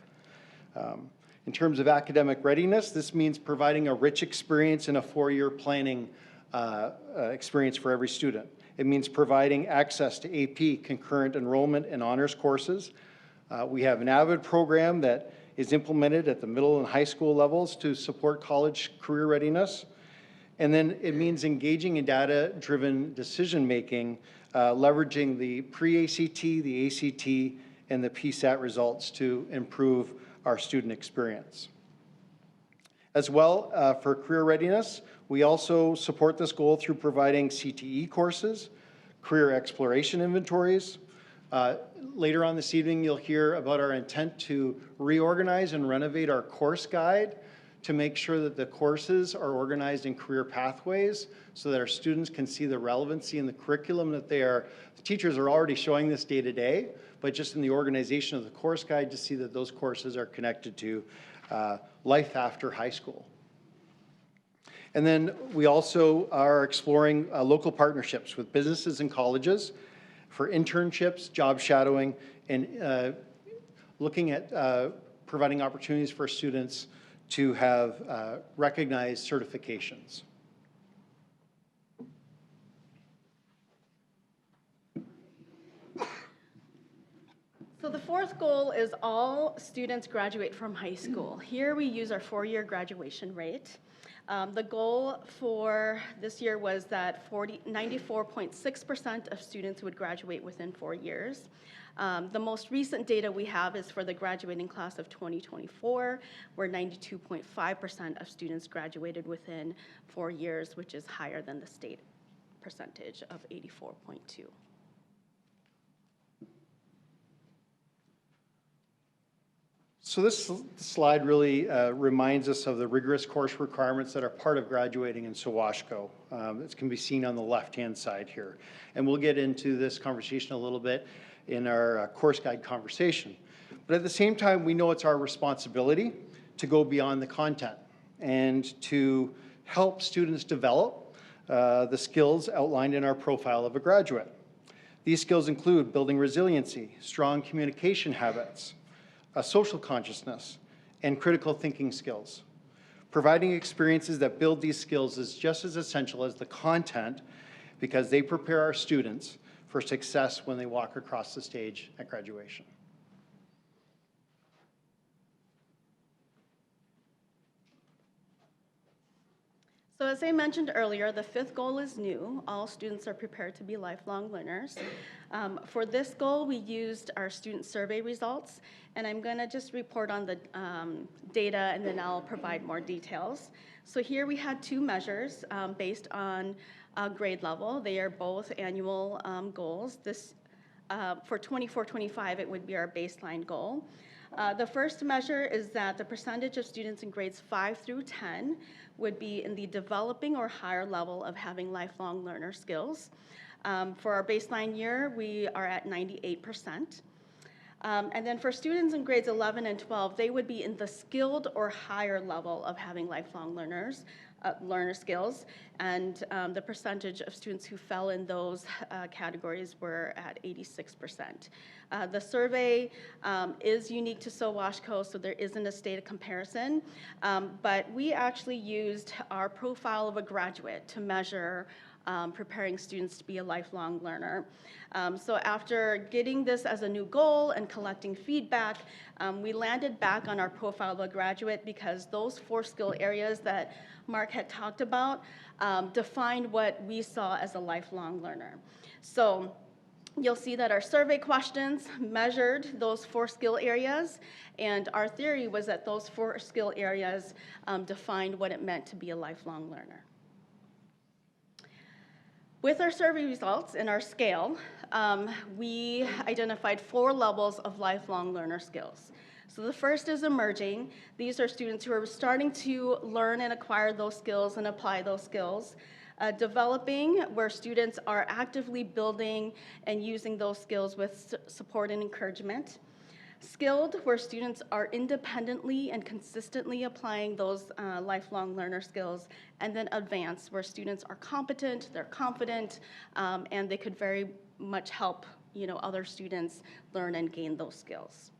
In terms of academic readiness, this means providing a rich experience and a four-year planning experience for every student. It means providing access to AP, concurrent enrollment, and honors courses. We have an AVID program that is implemented at the middle and high school levels to support college career readiness. And then it means engaging in data-driven decision-making, leveraging the pre-ACT, the ACT, and the PSAT results to improve our student experience. As well, for career readiness, we also support this goal through providing CTE courses, career exploration inventories. Later on this evening, you'll hear about our intent to reorganize and renovate our course guide to make sure that the courses are organized in career pathways so that our students can see the relevancy in the curriculum that the teachers are already showing this day to day, but just in the organization of the course guide to see that those courses are connected to life after high school. And then we also are exploring local partnerships with businesses and colleges for internships, job shadowing, and looking at providing opportunities for students to have recognized certifications. So the fourth goal is all students graduate from high school. Here we use our four-year graduation rate. The goal for this year was that 94.6% of students would graduate within 4 years. The most recent data we have is for the graduating class of 2024, where 92.5% of students graduated within 4 years, which is higher than the state percentage of 84.2. So this slide really reminds us of the rigorous course requirements that are part of graduating in Sawashko. It can be seen on the left-hand side here. And we'll get into this conversation a little bit in our course guide conversation. But at the same time, we know it's our responsibility to go beyond the content and to help students develop the skills outlined in our profile of a graduate. These skills include building resiliency, strong communication habits, social consciousness, and critical thinking skills. Providing experiences that build these skills is just as essential as the content because they prepare our students for success when they walk across the stage at graduation. So as I mentioned earlier, the fifth goal is new. All students are prepared to be lifelong learners. For this goal, we used our student survey results, and I'm going to just report on the data, and then I'll provide more details. So here we had two measures based on grade level. They are both annual goals. This for 24-25, it would be our baseline goal. The first measure is that the percentage of students in grades 5 through 10 would be in the developing or higher level of having lifelong learner skills. For our baseline year, we are at 98%. And then for students in grades 11 and 12, they would be in the skilled or higher level of having lifelong learner skills, and the percentage of students who fell in those categories were at 86%. The survey is unique to Sowashko, so there isn't a state of comparison, but we actually used our profile of a graduate to measure preparing students to be a lifelong learner. So after getting this as a new goal and collecting feedback, we landed back on our profile of a graduate because those 4 skill areas that Mark had talked about defined what we saw as a lifelong learner. So you'll see that our survey questions measured those 4 skill areas, and our theory was that those 4 skill areas defined what it meant to be a lifelong learner. With our survey results and our scale, we identified 4 levels of lifelong learner skills. So the first is emerging. These are students who are starting to learn and acquire those skills and apply those skills. Developing, where students are actively building and using those skills with support and encouragement. Skilled, where students are independently and consistently applying those lifelong learner skills. And then advanced, where students are competent, they're confident, and they could very much help other students learn and gain those skills.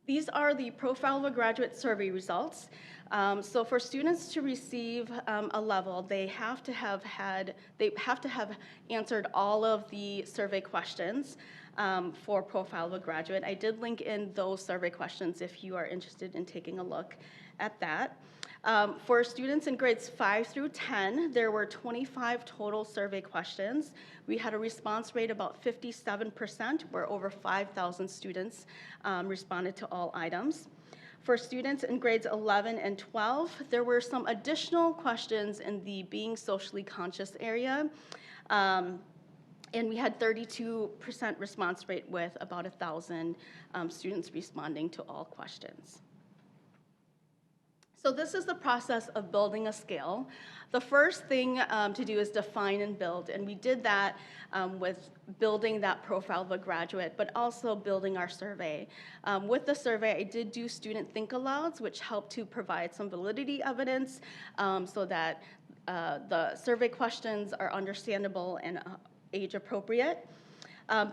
These are the Profile of a Graduate survey results. So for students to receive a level, they have to have answered all of the survey questions for Profile of a Graduate. I did link in those survey questions if you are interested in taking a look at that. For students in grades 5 through 10, there were 25 total survey questions. We had a response rate about 57%, where over 5,000 students responded to all items. For students in grades 11 and 12, there were some additional questions in the being socially conscious area. And we had 32% response rate with about 1,000 students responding to all questions. So this is the process of building a scale. The first thing to do is define and build, and we did that with building that profile of a graduate, but also building our survey. With the survey, I did do student think-alouds, which helped to provide some validity evidence so that the survey questions are understandable and age appropriate.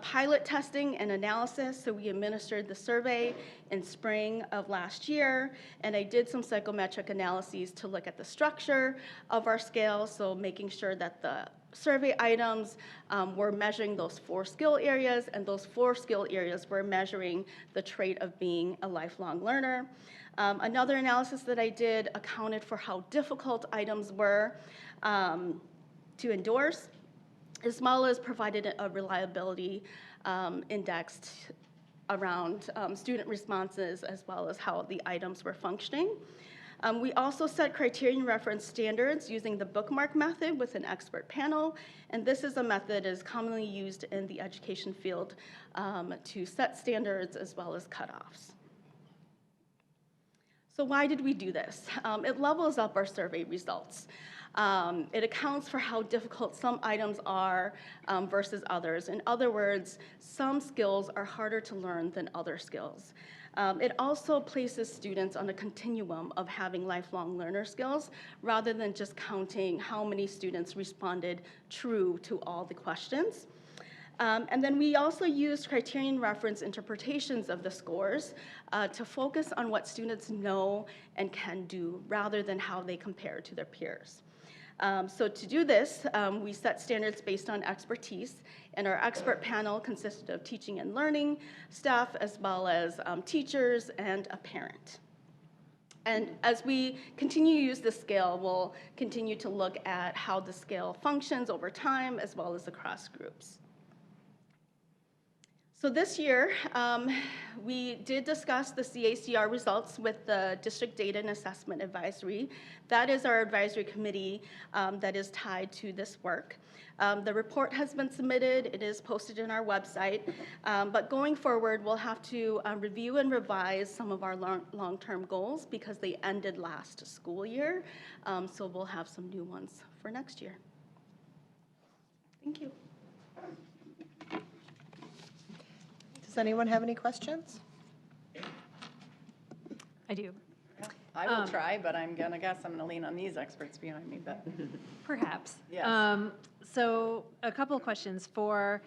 Pilot testing and analysis, so we administered the survey in spring of last year, and I did some psychometric analyses to look at the structure of our scale, so making sure that the survey items were measuring those 4 skill areas, and those 4 skill areas were measuring the trait of being a lifelong learner. Another analysis that I did accounted for how difficult items were to endorse, as well as provided a reliability index around student responses, as well as how the items were functioning. We also set criterion reference standards using the bookmark method with an expert panel, and this is a method that is commonly used in the education field to set standards as well as cutoffs. So why did we do this? It levels up our survey results. It accounts for how difficult some items are versus others. In other words, some skills are harder to learn than other skills. It also places students on a continuum of having lifelong learner skills rather than just counting how many students responded true to all the questions. And then we also used criterion reference interpretations of the scores to focus on what students know and can do rather than how they compare to their peers. So to do this, we set standards based on expertise, and our expert panel consisted of teaching and learning staff as well as teachers and a parent. And as we continue to use the scale, we'll continue to look at how the scale functions over time as well as across groups. So this year, we did discuss the CACR results with the District Data and Assessment Advisory. That is our advisory committee that is tied to this work. The report has been submitted. It is posted on our website. But going forward, we'll have to review and revise some of our long-term goals because they ended last school year. So we'll have some new ones for next year. Thank you. Does anyone have any questions? I do. I will try, but I'm gonna guess I'm gonna lean on these experts behind me, but. Perhaps. Yes. So a couple of questions for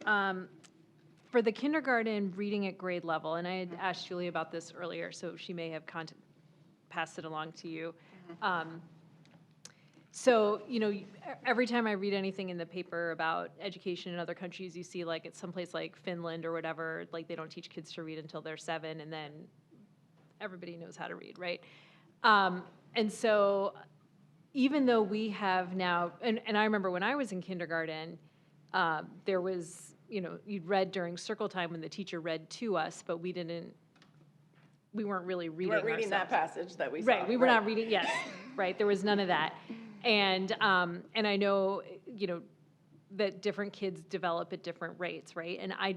the kindergarten reading at grade level, and I had asked Julie about this earlier, so she may have passed it along to you. So, you know, every time I read anything in the paper about education in other countries, you see like it's someplace like Finland or whatever, like they don't teach kids to read until they're 7, and then everybody knows how to read, right? And so even though we have now, and I remember when I was in kindergarten, there was, you know, you'd read during circle time when the teacher read to us, but we weren't really reading You weren't reading that ourselves. passage that we saw. Right, we were not reading, yes, right, there was none of that. And I know, you know, that different kids develop at different rates, right? And I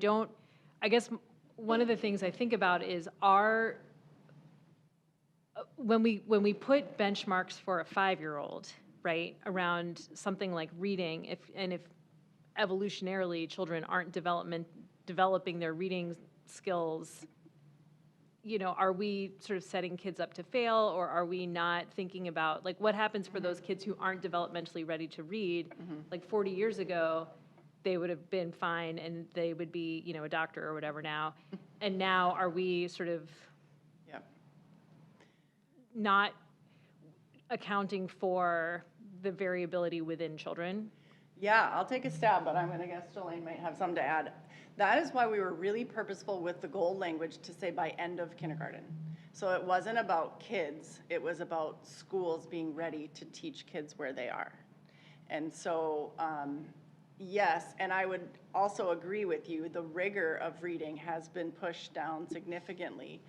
guess one of the things I think about is when we put benchmarks for a 5-year-old, right, around something like reading, if evolutionarily children aren't developing their reading skills, you know, are we sort of setting kids up to fail, or are we not thinking about, like, what happens for those kids who aren't developmentally ready to read? Like 40 years ago, they would have been fine and they would be, you know, a doctor or whatever now. And now are we sort of not accounting for the variability within children? Yeah, I'll take a stab, but I'm gonna guess Jolene might have something to add. That is why we were really purposeful with the goal language to say by end of kindergarten. So it wasn't about kids, it was about schools being ready to teach kids where they are. And so, yes, and I would also agree with you, the rigor of reading has been pushed down significantly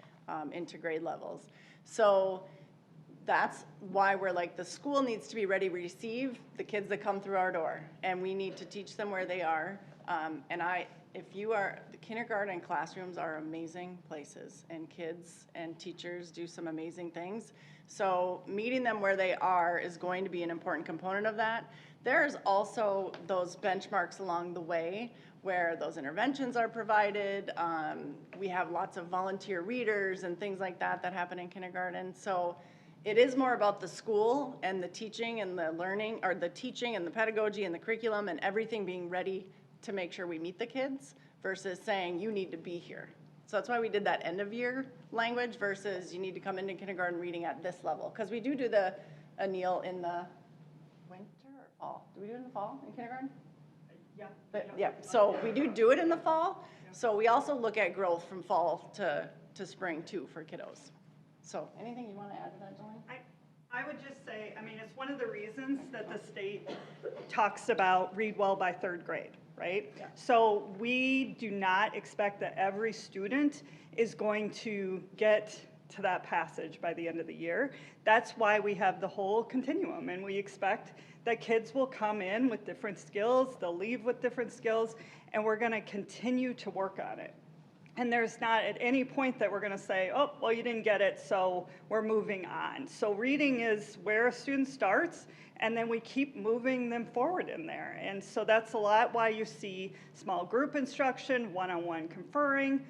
into grade levels. So that's why we're like, the school needs to be ready to receive the kids that come through our door, and we need to teach them where they are. The kindergarten classrooms are amazing places, and kids and teachers do some amazing things. So meeting them where they are is going to be an important component of that. There's also those benchmarks along the way where those interventions are provided. We have lots of volunteer readers and things like that that happen in kindergarten. So it is more about the school and the teaching and the learning, or the teaching and the pedagogy and the curriculum and everything being ready to make sure we meet the kids versus saying you need to be here. So that's why we did that end of year language versus you need to come into kindergarten reading at this level. Because we do the Anil in the winter or fall. Do we do it in the fall in kindergarten? Yeah, so we do it in the fall. So we also look at growth from fall to spring too for kiddos. So anything you want to add to that, Jolene? I would just say, I mean, it's one of the reasons that the state talks about read well by 3rd grade, right? Yeah. So we do not expect that every student is going to get to that passage by the end of the year. That's why we have the whole continuum, and we expect that kids will come in with different skills, they'll leave with different skills, and we're gonna continue to work on it. And there's not at any point that we're gonna say, oh, well, you didn't get it, so we're moving on. So reading is where a student starts, and then we keep moving them forward in there. And so that's a lot why you see small group instruction, one-on-one conferring,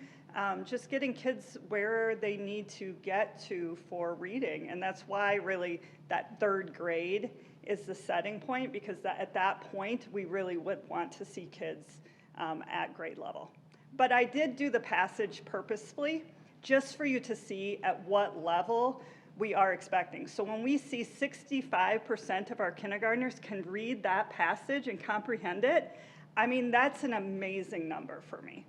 just getting kids where they need to get to for reading. And that's why really that 3rd grade is the setting point, because at that point, we really would want to see kids at grade level. But I did do the passage purposefully, just for you to see at what level we are expecting. So when we see 65% of our kindergartners can read that passage and comprehend it, I mean, that's an amazing number for me.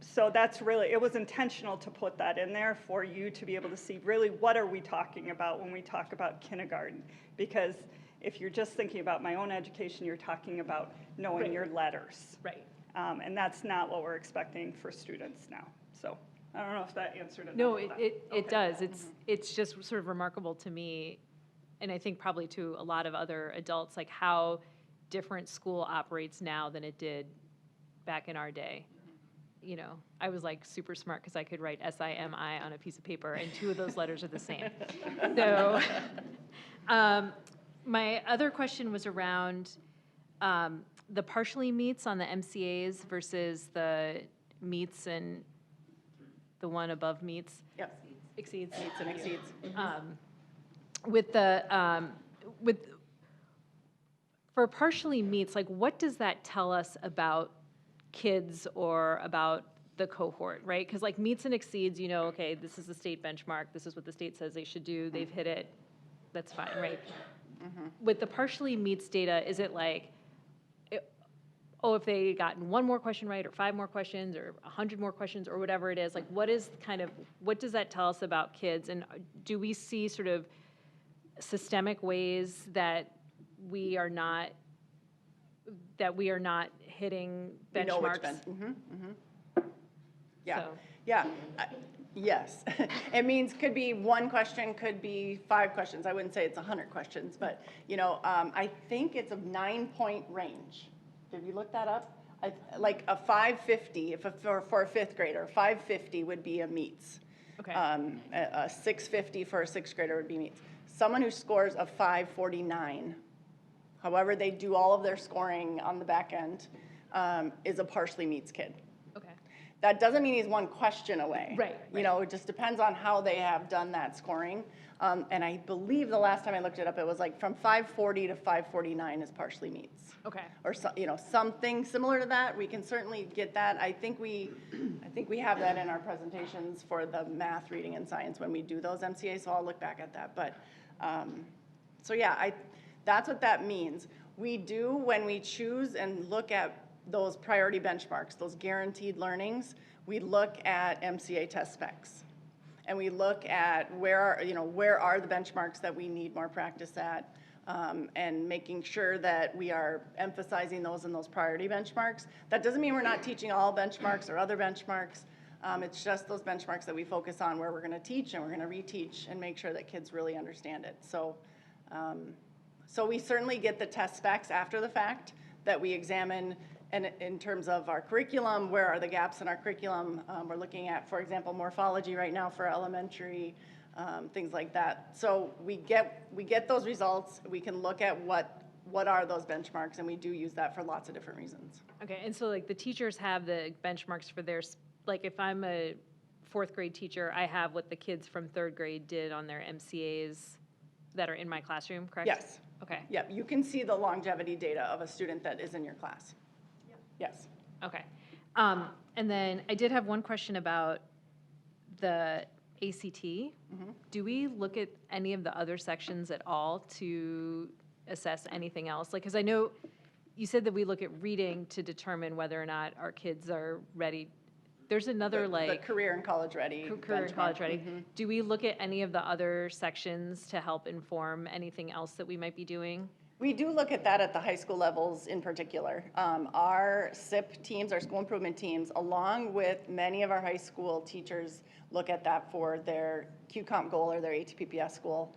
So that's really, it was intentional to put that in there for you to be able to see really what are we talking about when we talk about kindergarten. Because if you're just thinking about my own education, you're talking about knowing your letters. Right. And that's not what we're expecting for students now. So I don't know if that answered enough. No, of that. it does. It's just sort of remarkable to me, and I think probably to a lot of other adults, like how different school operates now than it did back in our day. You know, I was like super smart because I could write SIMI on a piece of paper, and two of those letters are the same. So, my other question was around the partially meets on the MCAs versus the meets and the one above meets. Yep. Exceeds. Meets and exceeds. For partially meets, like what does that tell us about kids or about the cohort, right? Because like meets and exceeds, you know, okay, this is the state benchmark, this is what the state says they should do, they've hit it, that's fine, right? With the partially meets data, is it like, oh, if they gotten one more question right, or 5 more questions, or 100 more questions, or whatever it is, like what does that tell us about kids? And do we see sort of systemic ways that we are not hitting benchmarks? We know which Yeah, So- yeah, yes. It means could be 1 question, could be 5 questions. I wouldn't say it's 100 questions, but, you know, I think it's a 9-point range. Did you look that up? Like a 550, for a 5th grader, 550 would be a meets. Okay. A 650 for a 6th grader would be meets. Someone who scores a 549, however they do all of their scoring on the back end, is a partially meets kid. Okay. That doesn't mean he's 1 question away. Right. You know, it just depends on how they have done that scoring. And I believe the last time I looked it up, it was like from 540 to 549 is partially meets. Okay. Or you know, something similar to that. We can certainly get that. I think we have that in our presentations for the math, reading, and science when we do those MCAs. So I'll look back at that. But so yeah, that's what that means. We do, when we choose and look at those priority benchmarks, those guaranteed learnings, we look at MCA test specs. And we look at where are the benchmarks that we need more practice at, and making sure that we are emphasizing those in those priority benchmarks. That doesn't mean we're not teaching all benchmarks or other benchmarks. It's just those benchmarks that we focus on where we're going to teach and we're going to reteach and make sure that kids really understand it. So, so we certainly get the test specs after the fact that we examine. And in terms of our curriculum, where are the gaps in our curriculum? We're looking at, for example, morphology right now for elementary, things like that. So we get those results. We can look at what are those benchmarks, and we do use that for lots of different reasons. Okay, and so like the teachers have the benchmarks for their, like if I'm a 4th grade teacher, I have what the kids from 3rd grade did on their MCAs that are in my classroom, correct? Yes. Okay. Yep, you can see the longevity data of a student that is in your class. Yes. Okay. And then I did have one question about the ACT. Do we look at any of the other sections at all to assess anything else? Like, because I know you said that we look at reading to determine whether or not our kids are ready. There's another The career and college ready. career and benchmark. college ready. Do we look at any of the other sections to help inform anything else that we might be doing? We do look at that at the high school levels in particular. Our SIP teams, our school improvement teams, along with many of our high school teachers, look at that for their QComp goal or their ATPPS goal.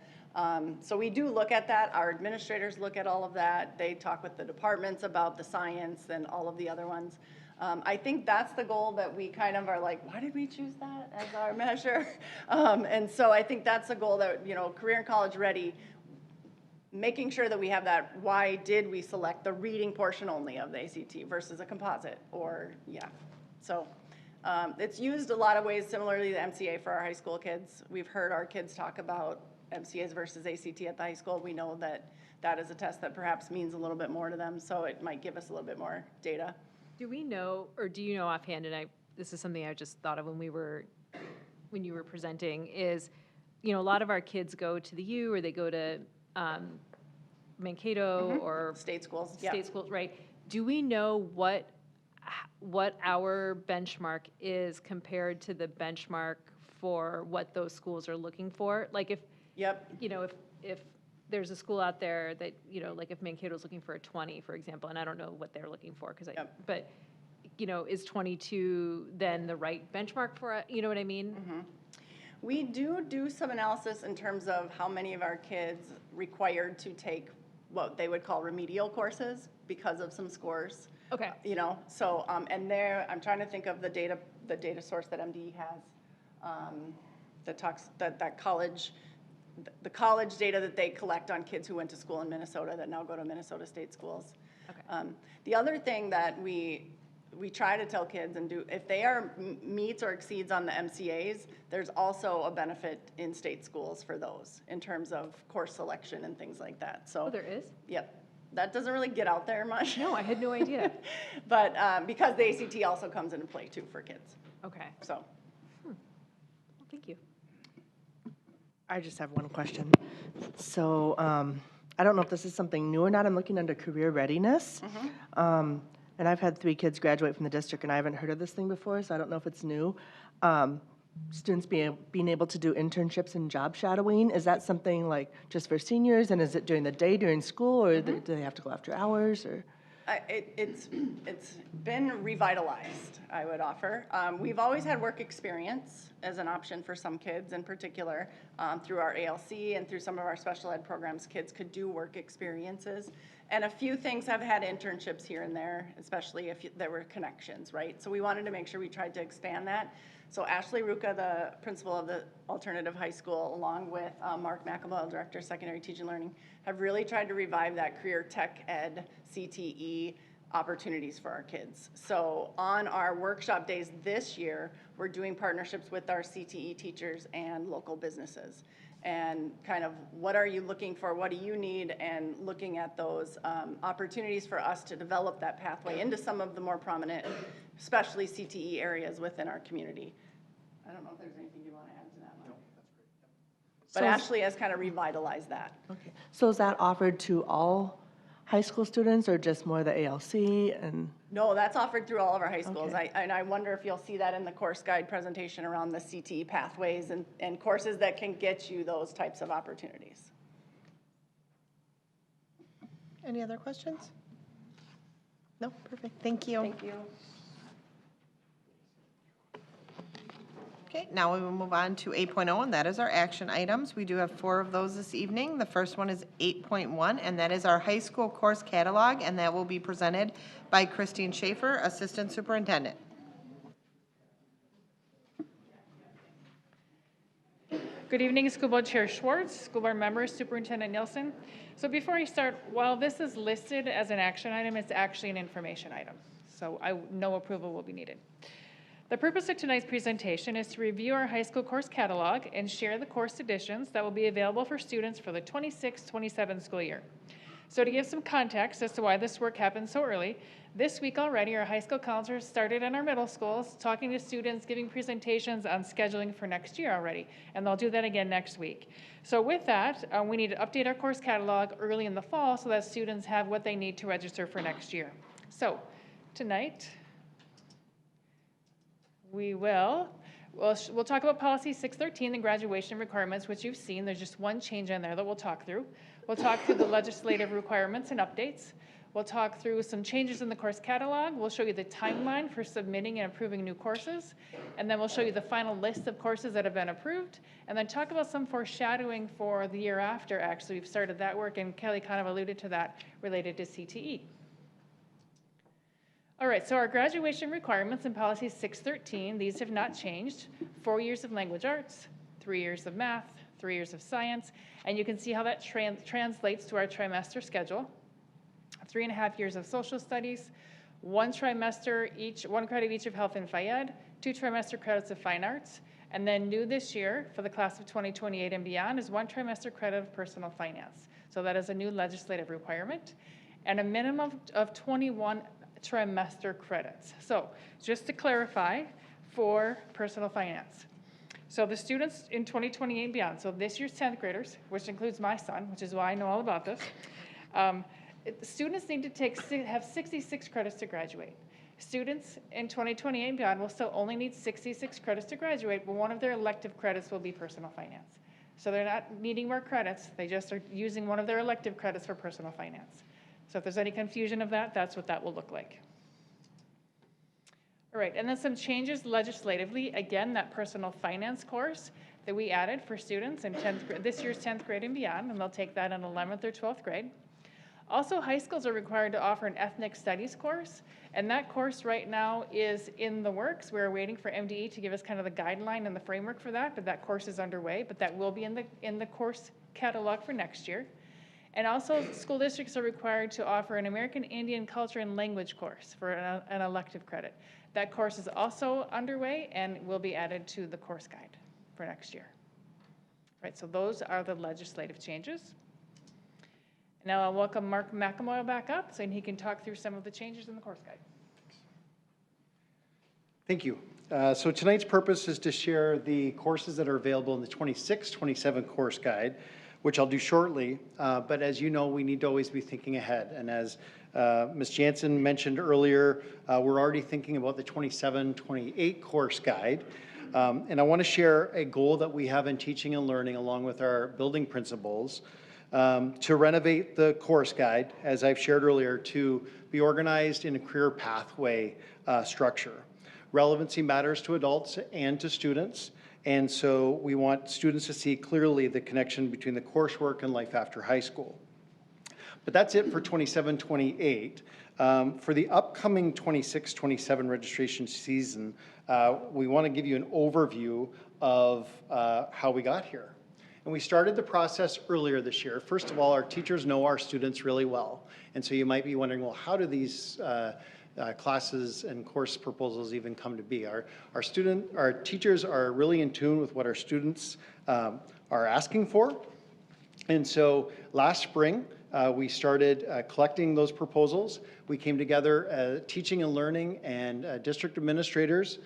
So we do look at that. Our administrators look at all of that. They talk with the departments about the science and all of the other ones. I think that's the goal that we kind of are like, why did we choose that as our measure? And so I think that's a goal that, you know, career and college ready, making sure that we have that, why did we select the reading portion only of the ACT versus a composite, or, yeah. So it's used a lot of ways similarly to MCA for our high school kids. We've heard our kids talk about MCAs versus ACT at the high school. We know that that is a test that perhaps means a little bit more to them, so it might give us a little bit more data. Do we know, or do you know offhand, and this is something I just thought of when you were presenting, is, you know, a lot of our kids go to the U or they go to Mankato or state schools, state schools, right? Do we know what our benchmark is compared to the benchmark for what those schools are looking for. Like if, Yep. you know, if there's a school out there that, you know, like if Mankato's looking for a 20, for example, and I don't know what they're looking for, but, you know, is 22 then the right benchmark for, you know what I mean? We do some analysis in terms of how many of our kids required to take what they would call remedial courses because of some scores. Okay. You know, so, and there, I'm trying to think of the data source that MDE has, that talks, that college, the college data that they collect on kids who went to school in Minnesota that now go to Minnesota State schools. Okay. The other thing that we try to tell kids and do, if they are meets or exceeds on the MCAs, there's also a benefit in state schools for those in terms of course selection and things like that. So. Oh, there is? Yep. That doesn't really get out there much. No, I had no idea. But because the ACT also comes into play too for kids. Okay. So. Well, thank you. I just have one question. So I don't know if this is something new or not. I'm looking under career readiness. And I've had 3 kids graduate from the district, and I haven't heard of this thing before, so I don't know if it's new. Students being able to do internships and job shadowing, is that something like just for seniors, and is it during the day, during school, or do they have to go after hours, or? It's been revitalized, I would offer. We've always had work experience as an option for some kids in particular. Through our ALC and through some of our special ed programs, kids could do work experiences. And a few things have had internships here and there, especially if there were connections, right? So we wanted to make sure we tried to expand that. So Ashley Ruka, the principal of the alternative high school, along with Mark McAvoy, director of secondary teaching and learning, have really tried to revive that career tech ed, CTE opportunities for our kids. So on our workshop days this year, we're doing partnerships with our CTE teachers and local businesses. And kind of what are you looking for, what do you need, and looking at those opportunities for us to develop that pathway into some of the more prominent, especially CTE areas within our community. I don't know if there's anything you want to add to that, Mark. No, that's great. But Ashley has kind of revitalized that. Okay. So is that offered to all high school students, or just more the ALC? And No, that's offered through all of our high schools. Okay. And I wonder if you'll see that in the course guide presentation around the CTE pathways and courses that can get you those types of opportunities. Any other questions? No, perfect, thank you. Thank you. Okay, now we will move on to 8.0, and that is our action items. We do have 4 of those this evening. The first one is 8.1, and that is our high school course catalog, and that will be presented by Christine Schaefer, Assistant Superintendent. Good evening, School Board Chair Schwartz, School Board members, Superintendent Nielsen. So before I start, while this is listed as an action item, it's actually an information item. So no approval will be needed. The purpose of tonight's presentation is to review our high school course catalog and share the course editions that will be available for students for the 26-27 school year. So to give some context as to why this work happened so early, this week already our high school counselors started in our middle schools talking to students, giving presentations on scheduling for next year already, and they'll do that again next week. So with that, we need to update our course catalog early in the fall so that students have what they need to register for next year. So tonight, we'll talk about policy 613, the graduation requirements, which you've seen. There's just one change in there that we'll talk through. We'll talk through the legislative requirements and updates. We'll talk through some changes in the course catalog. We'll show you the timeline for submitting and approving new courses. And then we'll show you the final list of courses that have been approved. And then talk about some foreshadowing for the year after. Actually, we've started that work, and Kelly kind of alluded to that related to CTE. All right, so our graduation requirements in policy 613, these have not changed. 4 years of language arts, 3 years of math, 3 years of science, and you can see how that translates to our trimester schedule. 3.5 years of social studies, 1 trimester each, 1 credit each of health and phy-ed, 2 trimester credits of fine arts, and then new this year for the class of 2028 and beyond is 1 trimester credit of personal finance. So that is a new legislative requirement, and a minimum of 21 trimester credits. So just to clarify for personal finance. So the students in 2028 and beyond, so this year's 10th graders, which includes my son, which is why I know all about this, students need to have 66 credits to graduate. Students in 2028 and beyond will still only need 66 credits to graduate, but one of their elective credits will be personal finance. So they're not needing more credits, they just are using one of their elective credits for personal finance. So if there's any confusion of that, that's what that will look like. All right, and then some changes legislatively. Again, that personal finance course that we added for students in this year's 10th grade and beyond, and they'll take that in 11th or 12th grade. Also, high schools are required to offer an ethnic studies course, and that course right now is in the works. We're waiting for MDE to give us kind of the guideline and the framework for that, but that course is underway, but that will be in the course catalog for next year. And also, school districts are required to offer an American Indian culture and language course for an elective credit. That course is also underway and will be added to the course guide for next year. Right, so those are the legislative changes. Now I'll welcome Mark McElmoyle back up so he can talk through some of the changes in the course guide. Thank you. So tonight's purpose is to share the courses that are available in the 26-27 course guide, which I'll do shortly. But as you know, we need to always be thinking ahead. And as Ms. Jansen mentioned earlier, we're already thinking about the 27-28 course guide. And I want to share a goal that we have in teaching and learning along with our building principals to renovate the course guide, as I've shared earlier, to be organized in a career pathway structure. Relevancy matters to adults and to students, and so we want students to see clearly the connection between the coursework and life after high school. But that's it for 27-28. For the upcoming 26-27 registration season, we want to give you an overview of how we got here. And we started the process earlier this year. First of all, our teachers know our students really well. And so you might be wondering, well, how do these classes and course proposals even come to be? Our teachers are really in tune with what our students are asking for. And so last spring, we started collecting those proposals. We came together, teaching and learning and district administrators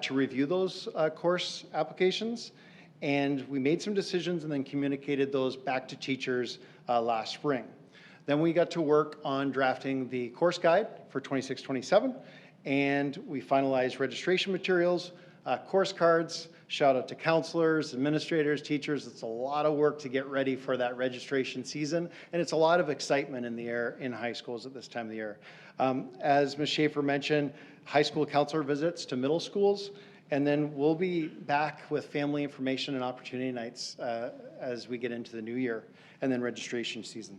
to review those course applications. And we made some decisions and then communicated those back to teachers last spring. Then we got to work on drafting the course guide for 26-27, and we finalized registration materials, course cards. Shout out to counselors, administrators, teachers. It's a lot of work to get ready for that registration season, and it's a lot of excitement in the air in high schools at this time of the year. As Ms. Schaefer mentioned, high school counselor visits to middle schools. And then we'll be back with family information and opportunity nights as we get into the new year, and then registration season.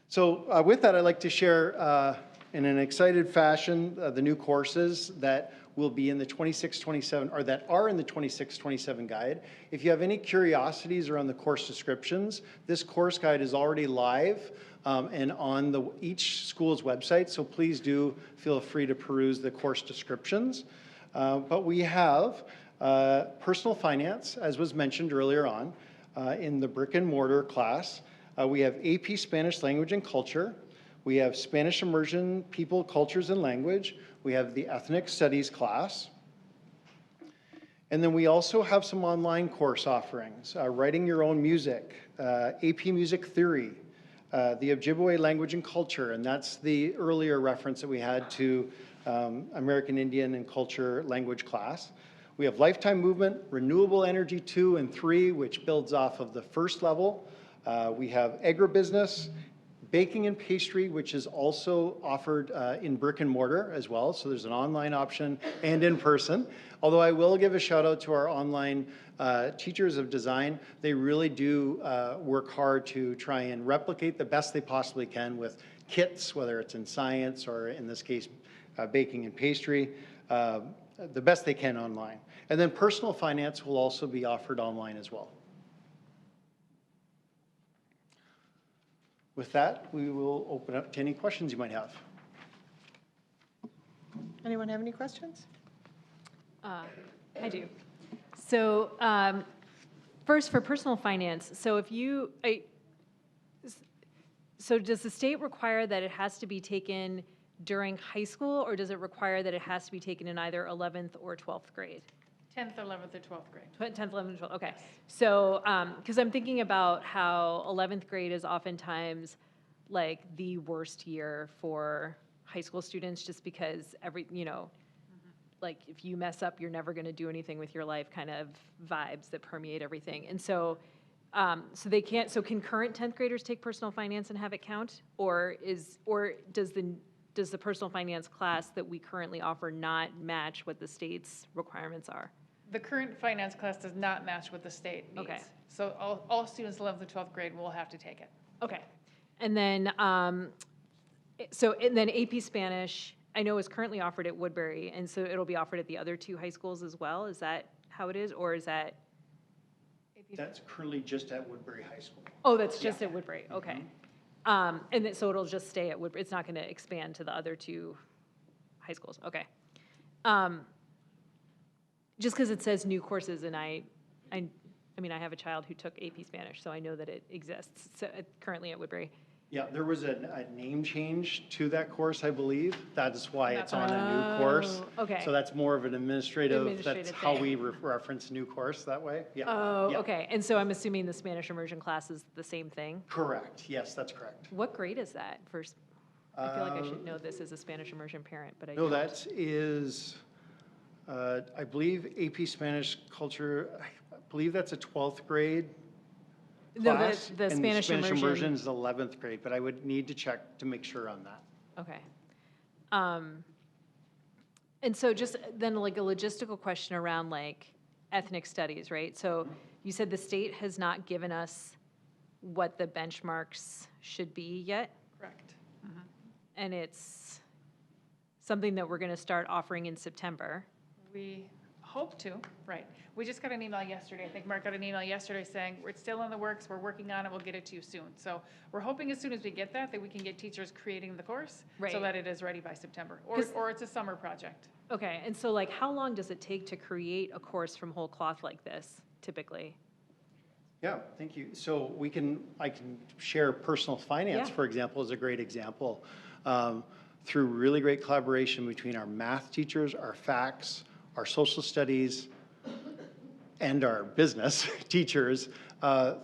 So with that, I'd like to share in an excited fashion the new courses that will be in the 26-27, or that are in the 26-27 guide. If you have any curiosities around the course descriptions, this course guide is already live and on each school's website, so please do feel free to peruse the course descriptions. But we have personal finance, as was mentioned earlier on, in the brick and mortar class. We have AP Spanish Language and Culture. We have Spanish Immersion, People, Cultures, and Language. We have the Ethnic Studies class. And then we also have some online course offerings, Writing Your Own Music, AP Music Theory, the Ojibwe Language and Culture, and that's the earlier reference that we had to American Indian and Culture Language class. We have Lifetime Movement, Renewable Energy 2 and 3, which builds off of the first level. We have Agribusiness, Baking and Pastry, which is also offered in brick and mortar as well. So there's an online option and in person. Although I will give a shout out to our online teachers of design. They really do work hard to try and replicate the best they possibly can with kits, whether it's in science or in this case, baking and pastry, the best they can online. And then personal finance will also be offered online as well. With that, we will open up to any questions you might have. Anyone have any questions? I do. So first for personal finance, so so does the state require that it has to be taken during high school, or does it require that it has to be taken in either 11th or 12th grade? 10th, 11th, or 12th grade. 10th, 11th, 12th, okay. So, because I'm thinking about how 11th grade is oftentimes like the worst year for high school students, just because like if you mess up, you're never going to do anything with your life kind of vibes that permeate everything. And so, they can't, so can current 10th graders take personal finance and have it count? Or does the personal finance class that we currently offer not match what the state's requirements are? The current finance class does not match what the state needs. Okay. So all students 11th to 12th grade will have to take it. Okay. And then, and then AP Spanish, I know is currently offered at Woodbury, and so it'll be offered at the other 2 high schools as well? Is that how it is, or is that? That's currently just at Woodbury High School. Oh, that's just at Woodbury, okay. And then, so it'll just stay at Woodbury, it's not gonna expand to the other 2 high schools, okay. Just because it says new courses, and I mean, I have a child who took AP Spanish, so I know that it exists, so currently at Woodbury. Yeah, there was a name change to that course, I believe. That's why it's on a new course. Okay. So that's more of an administrative, that's how thing. we reference new course that way. Yeah. Oh, Yeah. okay, and so I'm assuming the Spanish immersion class is the same thing? Correct, yes, that's correct. What grade is that? First, I feel like I should know this as a Spanish immersion parent, but I No, don't. that is, I believe AP Spanish culture, I believe that's a 12th grade No, class. the and Spanish immersion. immersion is 11th grade, but I would need to check to make sure on that. Okay. And so just then like a logistical question around like ethnic studies, right? So you said the state has not given us what the benchmarks should be yet, Correct. and it's something that we're going to start offering in September. We hope to, right. We just got an email yesterday. I think Mark got an email yesterday saying, it's still in the works, we're working on it, we'll get it to you soon. So we're hoping as soon as we get that we can get teachers creating the course so Right. that it is ready by September. Or it's a summer project. Okay, and so like how long does it take to create a course from whole cloth like this, typically? Yeah, thank you. So I can share personal finance, Yeah. for example, is a great example. Through really great collaboration between our math teachers, our FACS, our social studies, and our business teachers,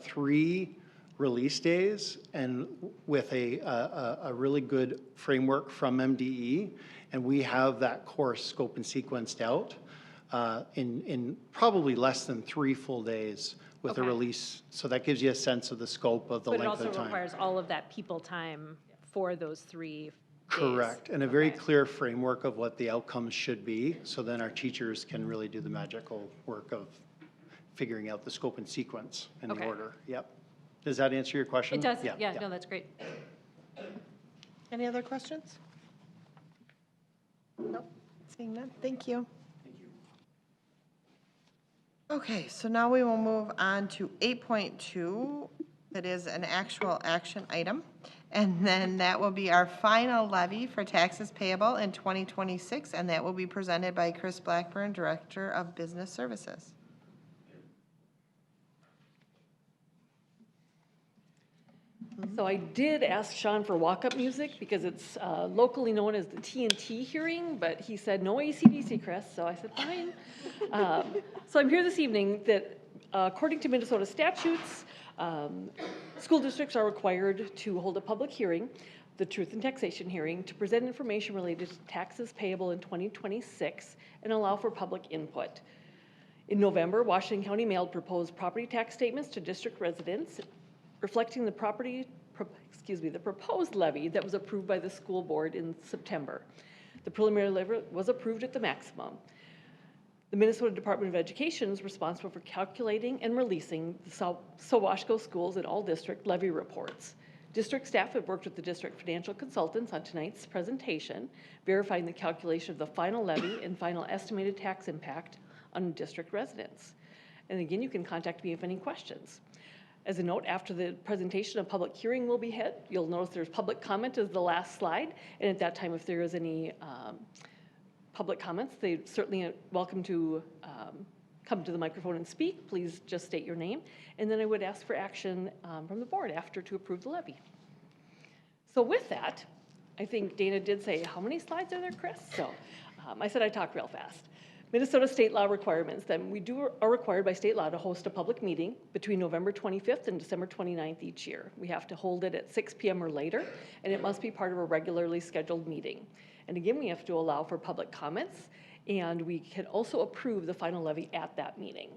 3 release days, and with a really good framework from MDE, and we have that course scope and sequenced out in probably less than 3 full days with a Okay. release. So that gives you a sense of the scope of the But it length of also time. requires all of that people time for those 3 days. Correct, and a very Okay. clear framework of what the outcomes should be, so then our teachers can really do the magical work of figuring out the scope and sequence and the Okay. order. Yep. Does that answer your question? It does, yeah, no, that's great. Any other questions? Nope, seeing none, thank you. Thank you. Okay, so now we will move on to 8.2, that is an actual action item. And then that will be our final levy for taxes payable in 2026, and that will be presented by Chris Blackburn, Director of Business Services. So I did ask Sean for walk-up music because it's locally known as the TNT hearing, but he said no AC/DC, Chris, so I said fine. So I'm here this evening that according to Minnesota statutes, school districts are required to hold a public hearing, the truth and taxation hearing, to present information related to taxes payable in 2026 and allow for public input. In November, Washington County mailed proposed property tax statements to district residents reflecting the proposed levy that was approved by the school board in September. The preliminary levy was approved at the maximum. The Minnesota Department of Education is responsible for calculating and releasing the Sawashko schools and all district levy reports. District staff have worked with the district financial consultants on tonight's presentation, verifying the calculation of the final levy and final estimated tax impact on district residents. And again, you can contact me if any questions. As a note, after the presentation, a public hearing will be held. You'll notice there's public comment as the last slide, and at that time, if there is any public comments, they're certainly welcome to come to the microphone and speak. Please just state your name, and then I would ask for action from the board after to approve the levy. So with that, I think Dana did say, how many slides are there, Chris? So I said I talk real fast. Minnesota state law requirements, then are required by state law to host a public meeting between November 25th and December 29th each year. We have to hold it at 6 p.m. or later, and it must be part of a regularly scheduled meeting. And again, we have to allow for public comments, and we can also approve the final levy at that meeting.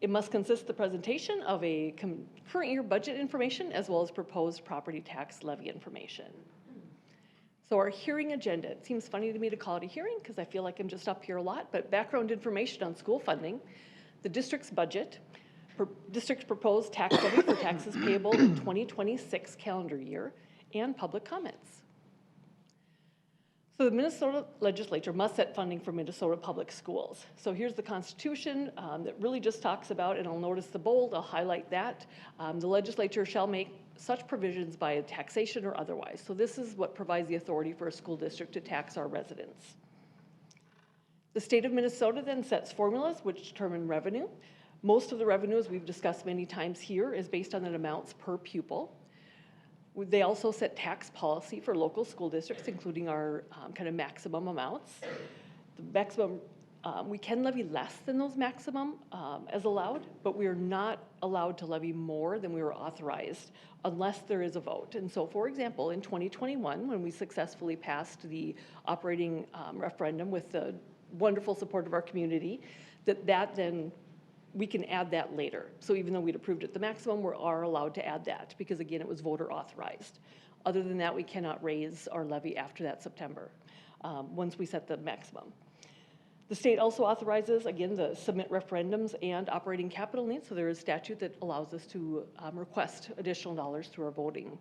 It must consist of the presentation of a current year budget information as well as proposed property tax levy information. So our hearing agenda, it seems funny to me to call it a hearing because I feel like I'm just up here a lot, but background information on school funding, the district's budget, district's proposed tax levy for taxes payable in 2026 calendar year, and public comments. So the Minnesota legislature must set funding for Minnesota public schools. So here's the Constitution that really just talks about, and I'll notice the bold, I'll highlight that. The legislature shall make such provisions by taxation or otherwise. So this is what provides the authority for a school district to tax our residents. The state of Minnesota then sets formulas which determine revenue. Most of the revenue, as we've discussed many times here, is based on the amounts per pupil. They also set tax policy for local school districts, including our kind of maximum amounts. The maximum, we can levy less than those maximum as allowed, but we are not allowed to levy more than we were authorized unless there is a vote. And so, for example, in 2021, when we successfully passed the operating referendum with the wonderful support of our community, that then we can add that later. So even though we'd approved at the maximum, we are allowed to add that because, again, it was voter authorized. Other than that, we cannot raise our levy after that September once we set the maximum. The state also authorizes, again, to submit referendums and operating capital needs. So there is statute that allows us to request additional dollars through our voting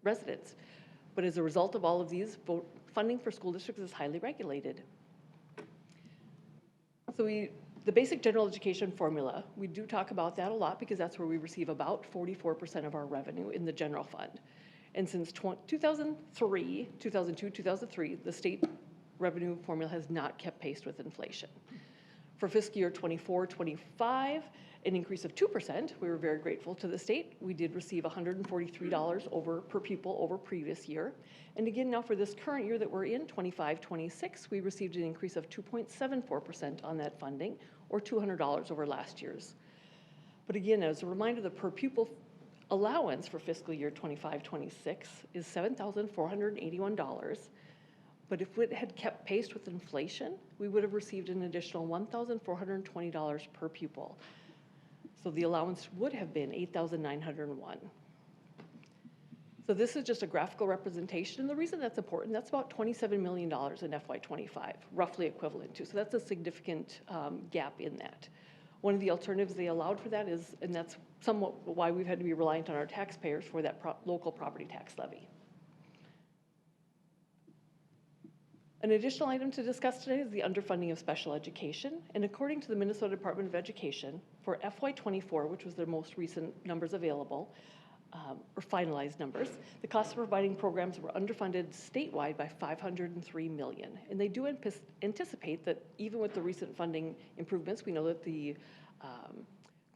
residents. But as a result of all of these, funding for school districts is highly regulated. So the basic general education formula, we do talk about that a lot because that's where we receive about 44% of our revenue in the general fund. And since 2002, 2003, the state revenue formula has not kept pace with inflation. For fiscal year 24-25, an increase of 2%. We were very grateful to the state. We did receive $143 per pupil over previous year. And again, now for this current year that we're in, 25-26, we received an increase of 2.74% on that funding, or $200 over last year's. But again, as a reminder, the per pupil allowance for fiscal year 25-26 is $7,481. But if it had kept pace with inflation, we would have received an additional $1,420 per pupil. So the allowance would have been $8,901. So this is just a graphical representation. And the reason that's important, that's about $27 million in FY25, roughly equivalent to. So that's a significant gap in that. One of the alternatives they allowed for that is, and that's somewhat why we've had to be reliant on our taxpayers for that local property tax levy. An additional item to discuss today is the underfunding of special education. And according to the Minnesota Department of Education, for FY24, which was their most recent numbers available, or finalized numbers, the cost of providing programs were underfunded statewide by $503 million. And they do anticipate that even with the recent funding improvements, we know that the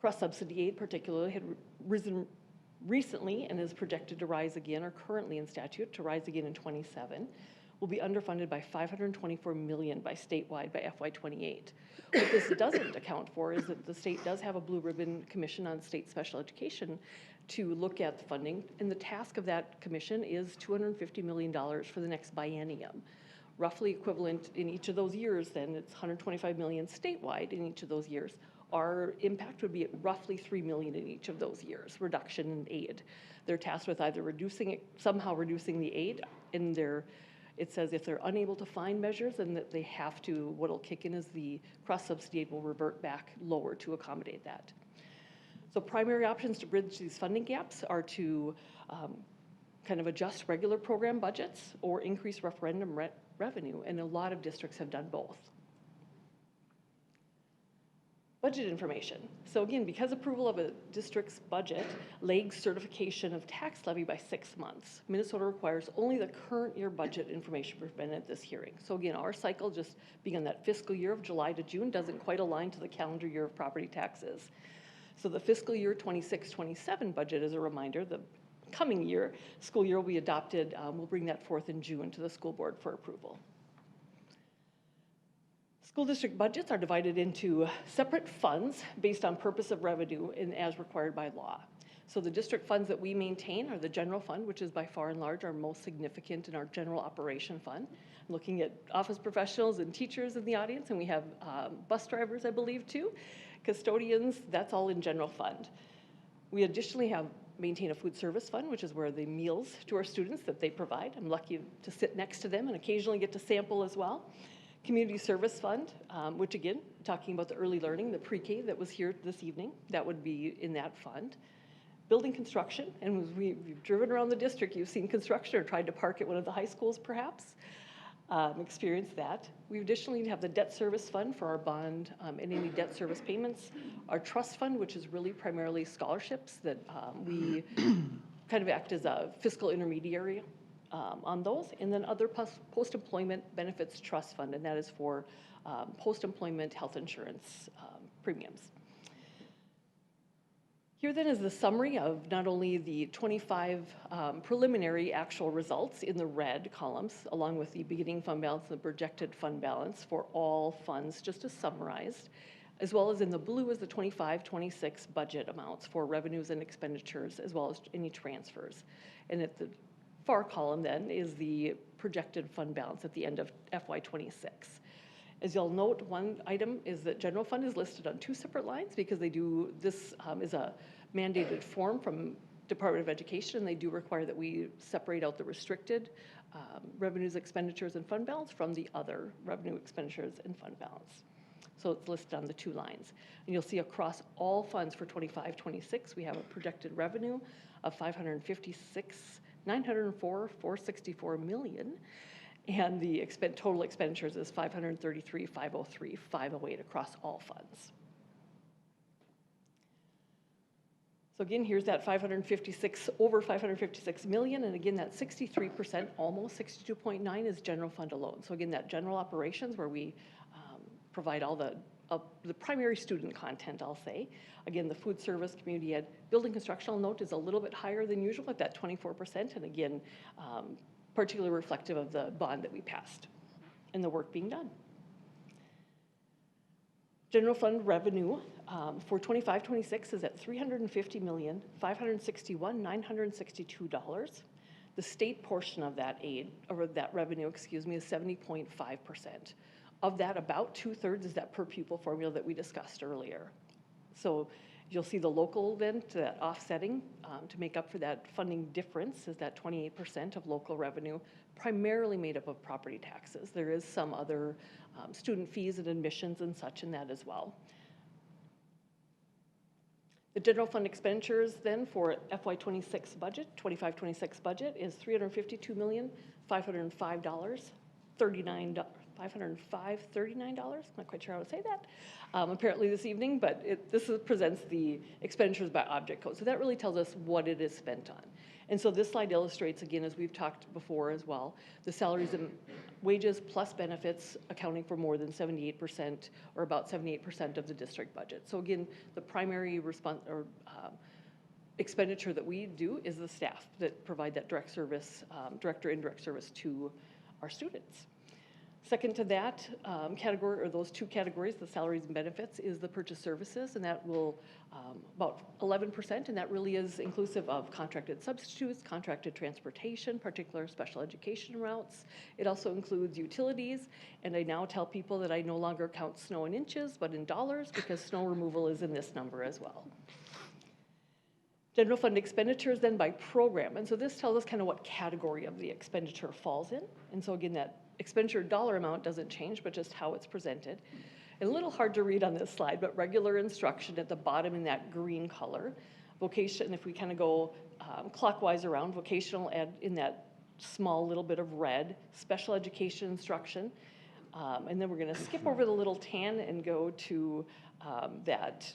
cross-subsidy aid particularly had risen recently and is projected to rise again, or currently in statute, to rise again in 27. Will be underfunded by $524 million by statewide by FY28. What this doesn't account for is that the state does have a blue ribbon commission on state special education to look at the funding, and the task of that commission is $250 million for the next biennium. Roughly equivalent in each of those years, then it's $125 million statewide in each of those years. Our impact would be at roughly $3 million in each of those years, reduction in aid. They're tasked with either somehow reducing the aid in their. It says if they're unable to find measures, then that they have to, what'll kick in is the cross-subsidy aid will revert back lower to accommodate that. So primary options to bridge these funding gaps are to kind of adjust regular program budgets or increase referendum revenue, and a lot of districts have done both. Budget information. So again, because approval of a district's budget lags certification of tax levy by 6 months, Minnesota requires only the current year budget information presented at this hearing. So again, our cycle just being on that fiscal year of July to June doesn't quite align to the calendar year of property taxes. So the fiscal year 26-27 budget, as a reminder, the coming year, school year will be adopted. We'll bring that forth in June to the school board for approval. School district budgets are divided into separate funds based on purpose of revenue and as required by law. So the district funds that we maintain are the general fund, which is by far and large our most significant in our general operation fund. I'm looking at office professionals and teachers in the audience, and we have bus drivers, I believe, too. Custodians, that's all in general fund. We additionally maintain a food service fund, which is where the meals to our students that they provide. I'm lucky to sit next to them and occasionally get to sample as well. Community service fund, which again, talking about the early learning, the pre-K that was here this evening, that would be in that fund. Building construction, and as we've driven around the district, you've seen construction or tried to park at one of the high schools perhaps, experienced that. We additionally have the debt service fund for our bond and any debt service payments. Our trust fund, which is really primarily scholarships that we kind of act as a fiscal intermediary on those, and then other post-employment benefits trust fund, and that is for post-employment health insurance premiums. Here then is the summary of not only the 25 preliminary actual results in the red columns, along with the beginning fund balance and the projected fund balance for all funds, just as summarized, as well as in the blue is the 25-26 budget amounts for revenues and expenditures, as well as any transfers. And at the far column then is the projected fund balance at the end of FY26. As you'll note, one item is that general fund is listed on two separate lines because they do, this is a mandated form from Department of Education, and they do require that we separate out the restricted revenues, expenditures, and fund balance from the other revenue, expenditures, and fund balance. So it's listed on the two lines. And you'll see across all funds for 25-26, we have a projected revenue of $556,904,464 million. And the total expenditures is $533,503,508 across all funds. So again, here's that over 556 million, and again, that 63%, almost 62.9 is general fund alone. So again, that general operations where we provide all the primary student content, I'll say. Again, the food service, community ed, building construction, I'll note, is a little bit higher than usual at that 24%, and again, particularly reflective of the bond that we passed and the work being done. General fund revenue for 25-26 is at $350,561,962. The state portion of that that revenue, is 70.5%. Of that, about 2/3 is that per pupil formula that we discussed earlier. So you'll see the local then to that offsetting to make up for that funding difference is that 28% of local revenue, primarily made up of property taxes. There is some other student fees and admissions and such in that as well. The general fund expenditures then for FY26 budget, 25-26 budget is $352,505,39. $505.39, not quite sure how to say that, apparently this evening, but this presents the expenditures by object code. So that really tells us what it is spent on. And so this slide illustrates, again, as we've talked before as well, the salaries and wages plus benefits accounting for more than 78% or about 78% of the district budget. So again, the primary expenditure that we do is the staff that provide that direct service, direct or indirect service to our students. Second to that category, or those two categories, the salaries and benefits, is the purchase services, and that will about 11%, and that really is inclusive of contracted substitutes, contracted transportation, particular special education routes. It also includes utilities, and I now tell people that I no longer count snow in inches, but in dollars, because snow removal is in this number as well. General fund expenditures then by program, and so this tells us kind of what category of the expenditure falls in, and so again, that expenditure dollar amount doesn't change, but just how it's presented. And a little hard to read on this slide, but regular instruction at the bottom in that green color. Vocation, if we kind of go clockwise around, vocational ed in that small little bit of red, special education instruction, and then we're going to skip over the little tan and go to that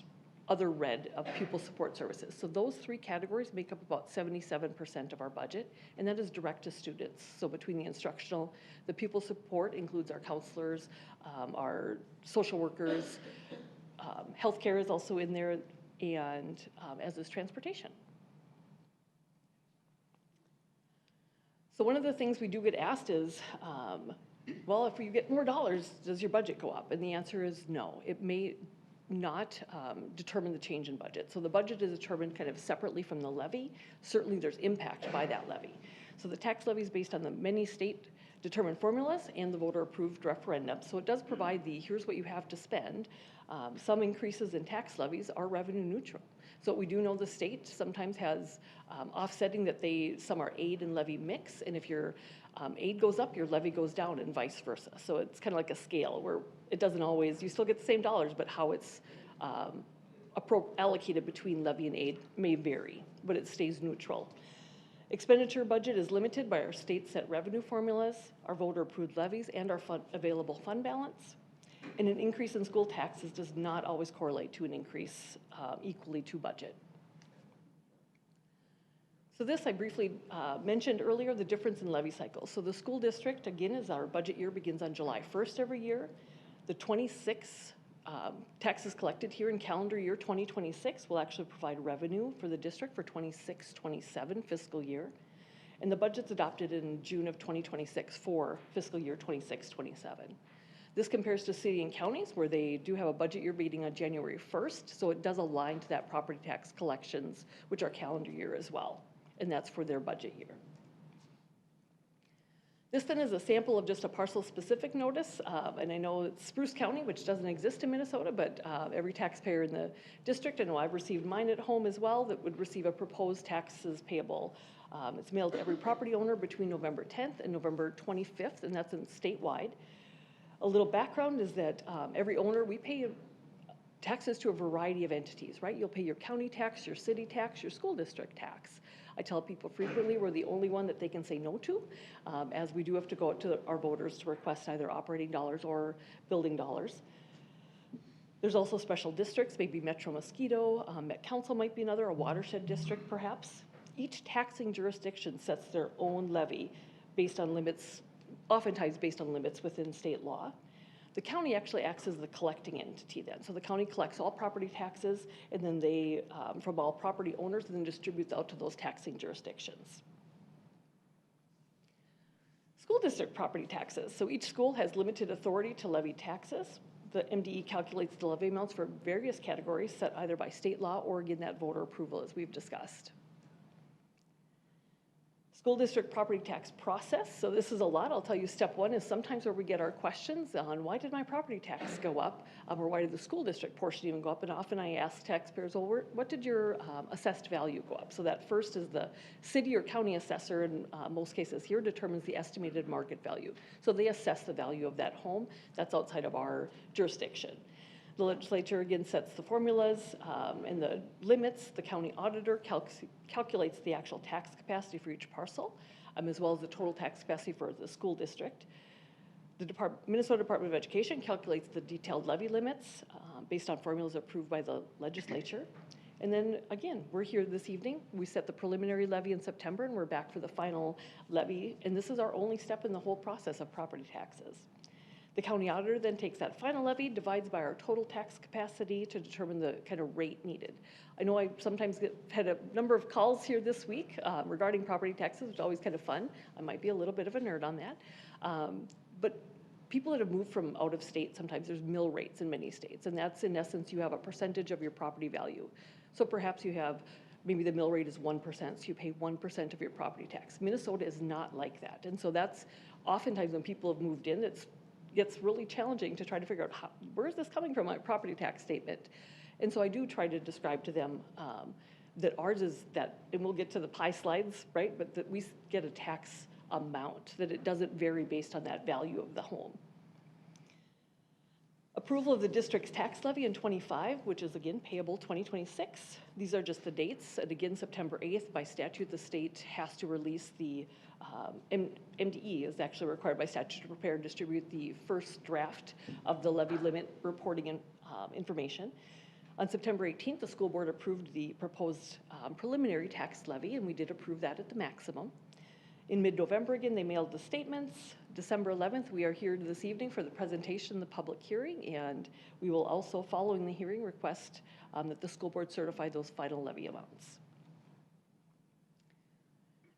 other red of pupil support services. So those three categories make up about 77% of our budget, and that is direct to students. So between the instructional, the pupil support includes our counselors, our social workers, healthcare is also in there, and as is transportation. So one of the things we do get asked is, well, if you get more dollars, does your budget go up? And the answer is no. It may not determine the change in budget. So the budget is determined kind of separately from the levy. Certainly there's impact by that levy. So the tax levy is based on the many state determined formulas and the voter approved referendum. So it does provide the, here's what you have to spend. Some increases in tax levies are revenue neutral. So we do know the state sometimes has offsetting that some are aid and levy mix, and if your aid goes up, your levy goes down and vice versa. So it's kind of like a scale where it doesn't always, you still get the same dollars, but how it's allocated between levy and aid may vary, but it stays neutral. Expenditure budget is limited by our state set revenue formulas, our voter approved levies, and our available fund balance. And an increase in school taxes does not always correlate to an increase equally to budget. So this I briefly mentioned earlier, the difference in levy cycles. So the school district, again, is our budget year begins on July 1st every year. The 26 taxes collected here in calendar year 2026 will actually provide revenue for the district for 26-27 fiscal year. And the budget's adopted in June of 2026 for fiscal year 26-27. This compares to city and counties where they do have a budget year meeting on January 1st, so it does align to that property tax collections, which are calendar year as well, and that's for their budget year. This then is a sample of just a parcel-specific notice, and I know it's Spruce County, which doesn't exist in Minnesota, but every taxpayer in the district, I know I've received mine at home as well, that would receive a proposed taxes payable. It's mailed to every property owner between November 10th and November 25th, and that's statewide. A little background is that every owner, we pay taxes to a variety of entities, right? You'll pay your county tax, your city tax, your school district tax. I tell people frequently we're the only one that they can say no to, as we do have to go out to our voters to request either operating dollars or building dollars. There's also special districts, maybe Metro Mosquito, Met Council might be another, a watershed district perhaps. Each taxing jurisdiction sets their own levy based on limits, oftentimes based on limits within state law. The county actually acts as the collecting entity then. So the county collects all property taxes and then they, from all property owners, and then distributes out to those taxing jurisdictions. School district property taxes. So each school has limited authority to levy taxes. The MDE calculates the levy amounts for various categories set either by state law or again that voter approval as we've discussed. School district property tax process. So this is a lot. I'll tell you step one is sometimes where we get our questions on why did my property tax go up or why did the school district portion even go up? And often I ask taxpayers, well, what did your assessed value go up? So that first is the city or county assessor in most cases here determines the estimated market value. So they assess the value of that home. That's outside of our jurisdiction. The legislature again sets the formulas and the limits. The county auditor calculates the actual tax capacity for each parcel, as well as the total tax capacity for the school district. The Minnesota Department of Education calculates the detailed levy limits based on formulas approved by the legislature. And then again, we're here this evening. We set the preliminary levy in September and we're back for the final levy. And this is our only step in the whole process of property taxes. The county auditor then takes that final levy, divides by our total tax capacity to determine the kind of rate needed. I know I sometimes had a number of calls here this week regarding property taxes, which is always kind of fun. I might be a little bit of a nerd on that. But people that have moved from out of state, sometimes there's mill rates in many states, and that's in essence, you have a percentage of your property value. So perhaps you have, maybe the mill rate is 1%, so you pay 1% of your property tax. Minnesota is not like that. And so that's oftentimes when people have moved in, it gets really challenging to try to figure out where is this coming from, my property tax statement. And so I do try to describe to them that ours is that, and we'll get to the pie slides, right? But that we get a tax amount, that it doesn't vary based on that value of the home. Approval of the district's tax levy in 25, which is again payable 2026. These are just the dates. And again, September 8th, by statute, the state has to release the, MDE is actually required by statute to prepare and distribute the first draft of the levy limit reporting information. On September 18th, the school board approved the proposed preliminary tax levy, and we did approve that at the maximum. In mid-November, again, they mailed the statements. December 11th, we are here this evening for the presentation, the public hearing, and we will also, following the hearing, request that the school board certify those final levy amounts.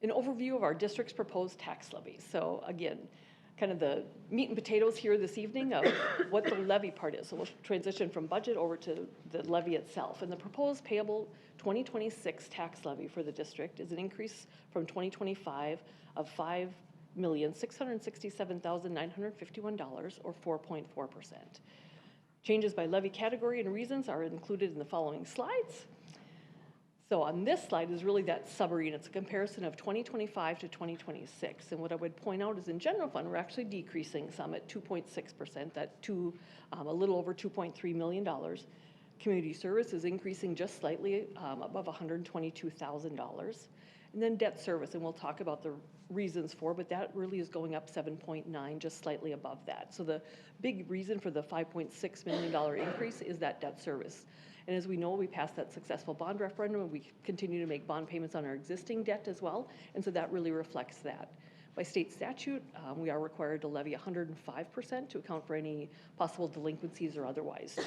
An overview of our district's proposed tax levy. So again, kind of the meat and potatoes here this evening of what the levy part is. So we'll transition from budget over to the levy itself. And the proposed payable 2026 tax levy for the district is an increase from 2025 of $5,667,951 or 4.4%. Changes by levy category and reasons are included in the following slides. So on this slide is really that summary, and it's a comparison of 2025 to 2026. And what I would point out is in general fund, we're actually decreasing some at 2.6%, that to a little over $2.3 million. Community service is increasing just slightly above $122,000. And then debt service, and we'll talk about the reasons for, but that really is going up 7.9, just slightly above that. So the big reason for the $5.6 million increase is that debt service. And as we know, we passed that successful bond referendum, and we continue to make bond payments on our existing debt as well. And so that really reflects that. By state statute, we are required to levy 105% to account for any possible delinquencies or otherwise.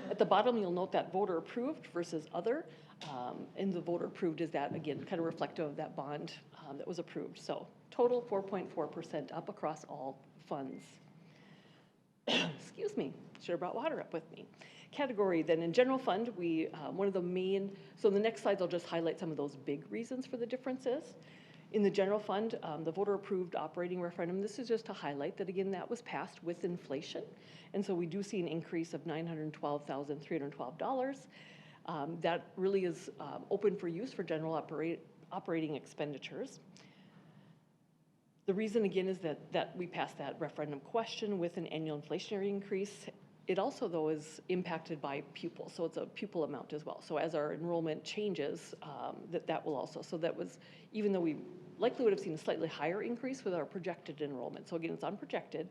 At the bottom, you'll note that voter approved versus other. And the voter approved is that, again, kind of reflective of that bond that was approved. So total 4.4% up across all funds. Excuse me, should have brought water up with me. Category then in general fund, we one of the main, so in the next slides I'll just highlight some of those big reasons for the differences. In the general fund, the voter approved operating referendum, this is just to highlight that again that was passed with inflation, and so we do see an increase of $912,312. That really is open for use for general operating expenditures. The reason again is that we passed that referendum question with an annual inflationary increase. It also, though, is impacted by pupils, so it's a pupil amount as well. So as our enrollment changes, that will also, so that was, even though we likely would have seen a slightly higher increase with our projected enrollment. So again, it's unprojected.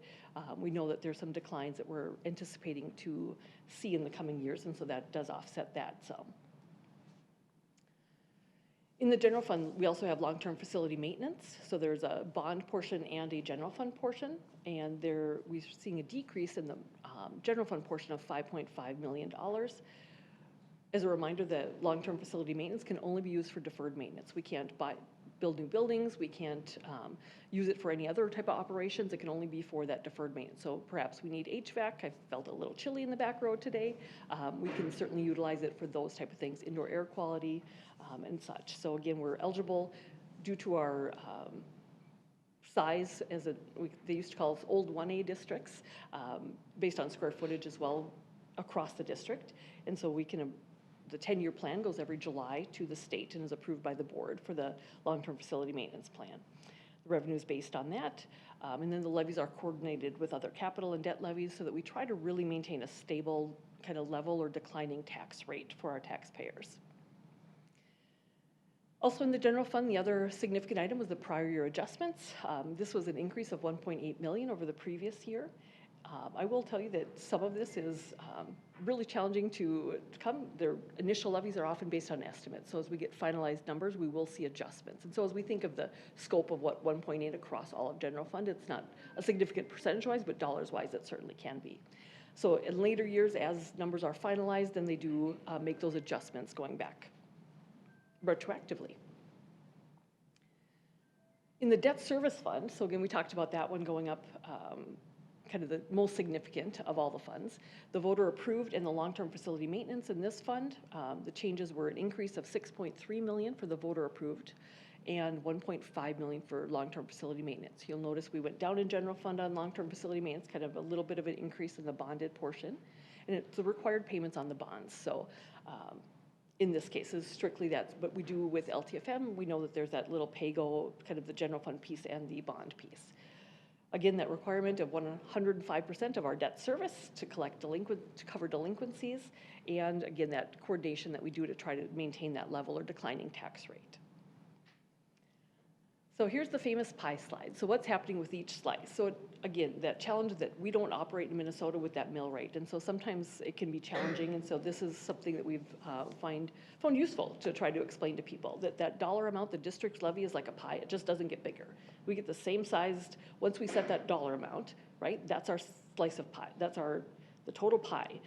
We know that there's some declines that we're anticipating to see in the coming years, and so that does offset that some. In the general fund, we also have long-term facility maintenance. So there's a bond portion and a general fund portion, and we're seeing a decrease in the general fund portion of $5.5 million. As a reminder, the long-term facility maintenance can only be used for deferred maintenance. We can't build new buildings. We can't use it for any other type of operations. It can only be for that deferred maintenance. So perhaps we need HVAC. I felt a little chilly in the back row today. We can certainly utilize it for those type of things, indoor air quality and such. So again, we're eligible due to our size, they used to call us old 1A districts, based on square footage as well across the district. And so we can, the 10-year plan goes every July to the state and is approved by the board for the long-term facility maintenance plan. The revenue is based on that. And then the levies are coordinated with other capital and debt levies so that we try to really maintain a stable kind of level or declining tax rate for our taxpayers. Also in the general fund, the other significant item was the prior year adjustments. This was an increase of $1.8 million over the previous year. I will tell you that some of this is really challenging to come. Their initial levies are often based on estimates. So as we get finalized numbers, we will see adjustments. And so as we think of the scope of what 1.8 across all of general fund, it's not a significant percentage-wise, but dollars-wise, it certainly can be. So in later years, as numbers are finalized, then they do make those adjustments going back retroactively. In the debt service fund, so again, we talked about that one going up kind of the most significant of all the funds. The voter approved and the long-term facility maintenance in this fund, the changes were an increase of $6.3 million for the voter approved and $1.5 million for long-term facility maintenance. You'll notice we went down in general fund on long-term facility maintenance, kind of a little bit of an increase in the bonded portion, and it's the required payments on the bonds. So in this case is strictly that, but we do with LTFM, we know that there's that little pay-go, kind of the general fund piece and the bond piece. Again, that requirement of 105% of our debt service to cover delinquencies, and again, that coordination that we do to try to maintain that level or declining tax rate. So here's the famous pie slide. So what's happening with each slice? So again, that challenge that we don't operate in Minnesota with that mill rate. And so sometimes it can be challenging. And so this is something that we've found useful to try to explain to people, that dollar amount the district's levy is like a pie. It just doesn't get bigger. We get the same sized, once we set that dollar amount, right? That's our slice of pie. That's the total pie.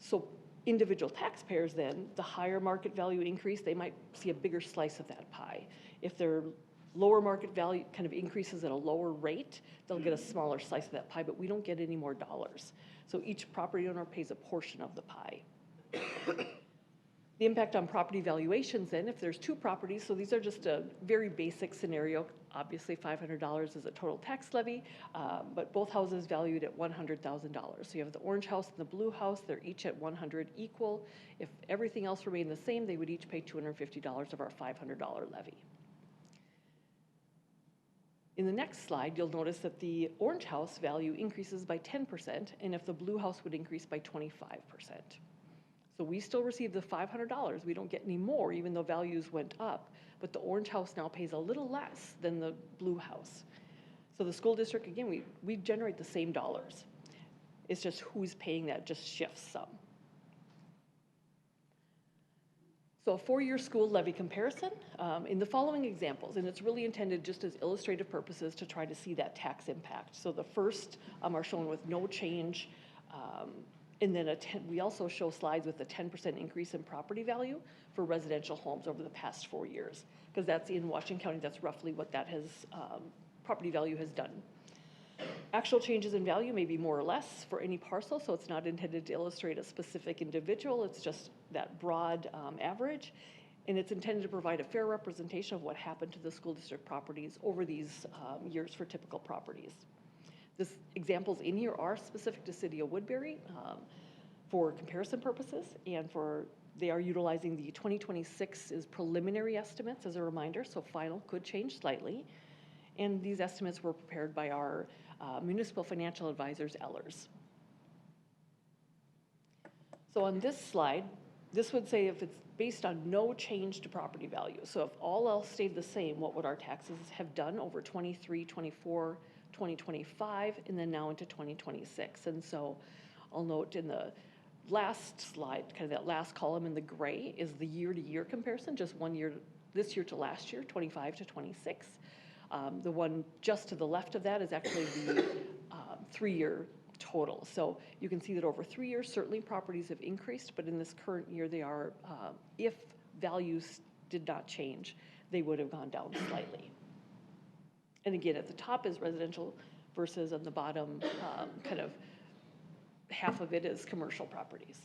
So Individual taxpayers then, the higher market value increase, they might see a bigger slice of that pie. If their lower market value kind of increases at a lower rate, they'll get a smaller slice of that pie, but we don't get any more dollars. So each property owner pays a portion of the pie. The impact on property valuations then, if there's two properties, so these are just a very basic scenario. Obviously, $500 is a total tax levy, but both houses valued at $100,000. So you have the orange house and the blue house, they're each at 100 equal. If everything else remained the same, they would each pay $250 of our $500 levy. In the next slide, you'll notice that the orange house value increases by 10%, and if the blue house would increase by 25%. So we still receive the $500. We don't get any more, even though values went up. But the orange house now pays a little less than the blue house. So the school district, again, we generate the same dollars. It's just who's paying that just shifts some. So a four-year school levy comparison in the following examples, and it's really intended just as illustrative purposes to try to see that tax impact. So the first are shown with no change. And then we also show slides with a 10% increase in property value for residential homes over the past 4 years, because that's in Washington County, that's roughly what that has, property value has done. Actual changes in value may be more or less for any parcel, so it's not intended to illustrate a specific individual, it's just that broad average. And it's intended to provide a fair representation of what happened to the school district properties over these years for typical properties. This examples in here are specific to City of Woodbury for comparison purposes, and they are utilizing the 2026 is preliminary estimates as a reminder, so final could change slightly. And these estimates were prepared by our municipal financial advisors, Ellers. So on this slide, this would say if it's based on no change to property value. So if all else stayed the same, what would our taxes have done over 23, 24, 2025, and then now into 2026. And so I'll note in the last slide, kind of that last column in the gray is the year-to-year comparison, just 1 year, this year to last year, 25 to 26. The one just to the left of that is actually the 3-year total. So you can see that over 3 years, certainly properties have increased, but in this current year, they are, if values did not change, they would have gone down slightly. And again, at the top is residential versus on the bottom, kind of half of it is commercial properties.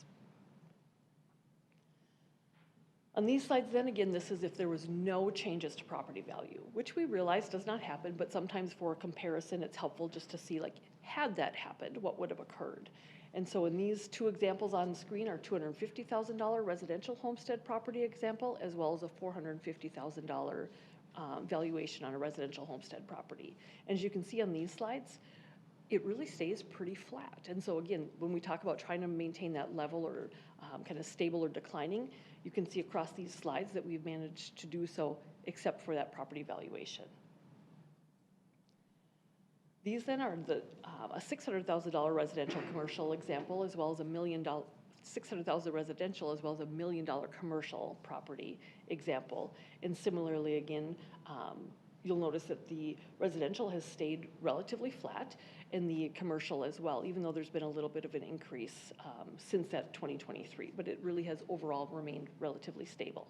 On these slides then, again, this is if there was no changes to property value, which we realize does not happen, but sometimes for a comparison, it's helpful just to see, like, had that happened, what would have occurred? And so in these two examples on the screen are $250,000 residential homestead property example, as well as a $450,000 valuation on a residential homestead property. And as you can see on these slides, it really stays pretty flat. And so again, when we talk about trying to maintain that level or kind of stable or declining, you can see across these slides that we've managed to do so, except for that property valuation. These then are a $600,000 residential commercial example, as well as $600,000 residential, as well as $1 million commercial property example. And similarly, again, you'll notice that the residential has stayed relatively flat, and the commercial as well, even though there's been a little bit of an increase since that 2023, but it really has overall remained relatively stable.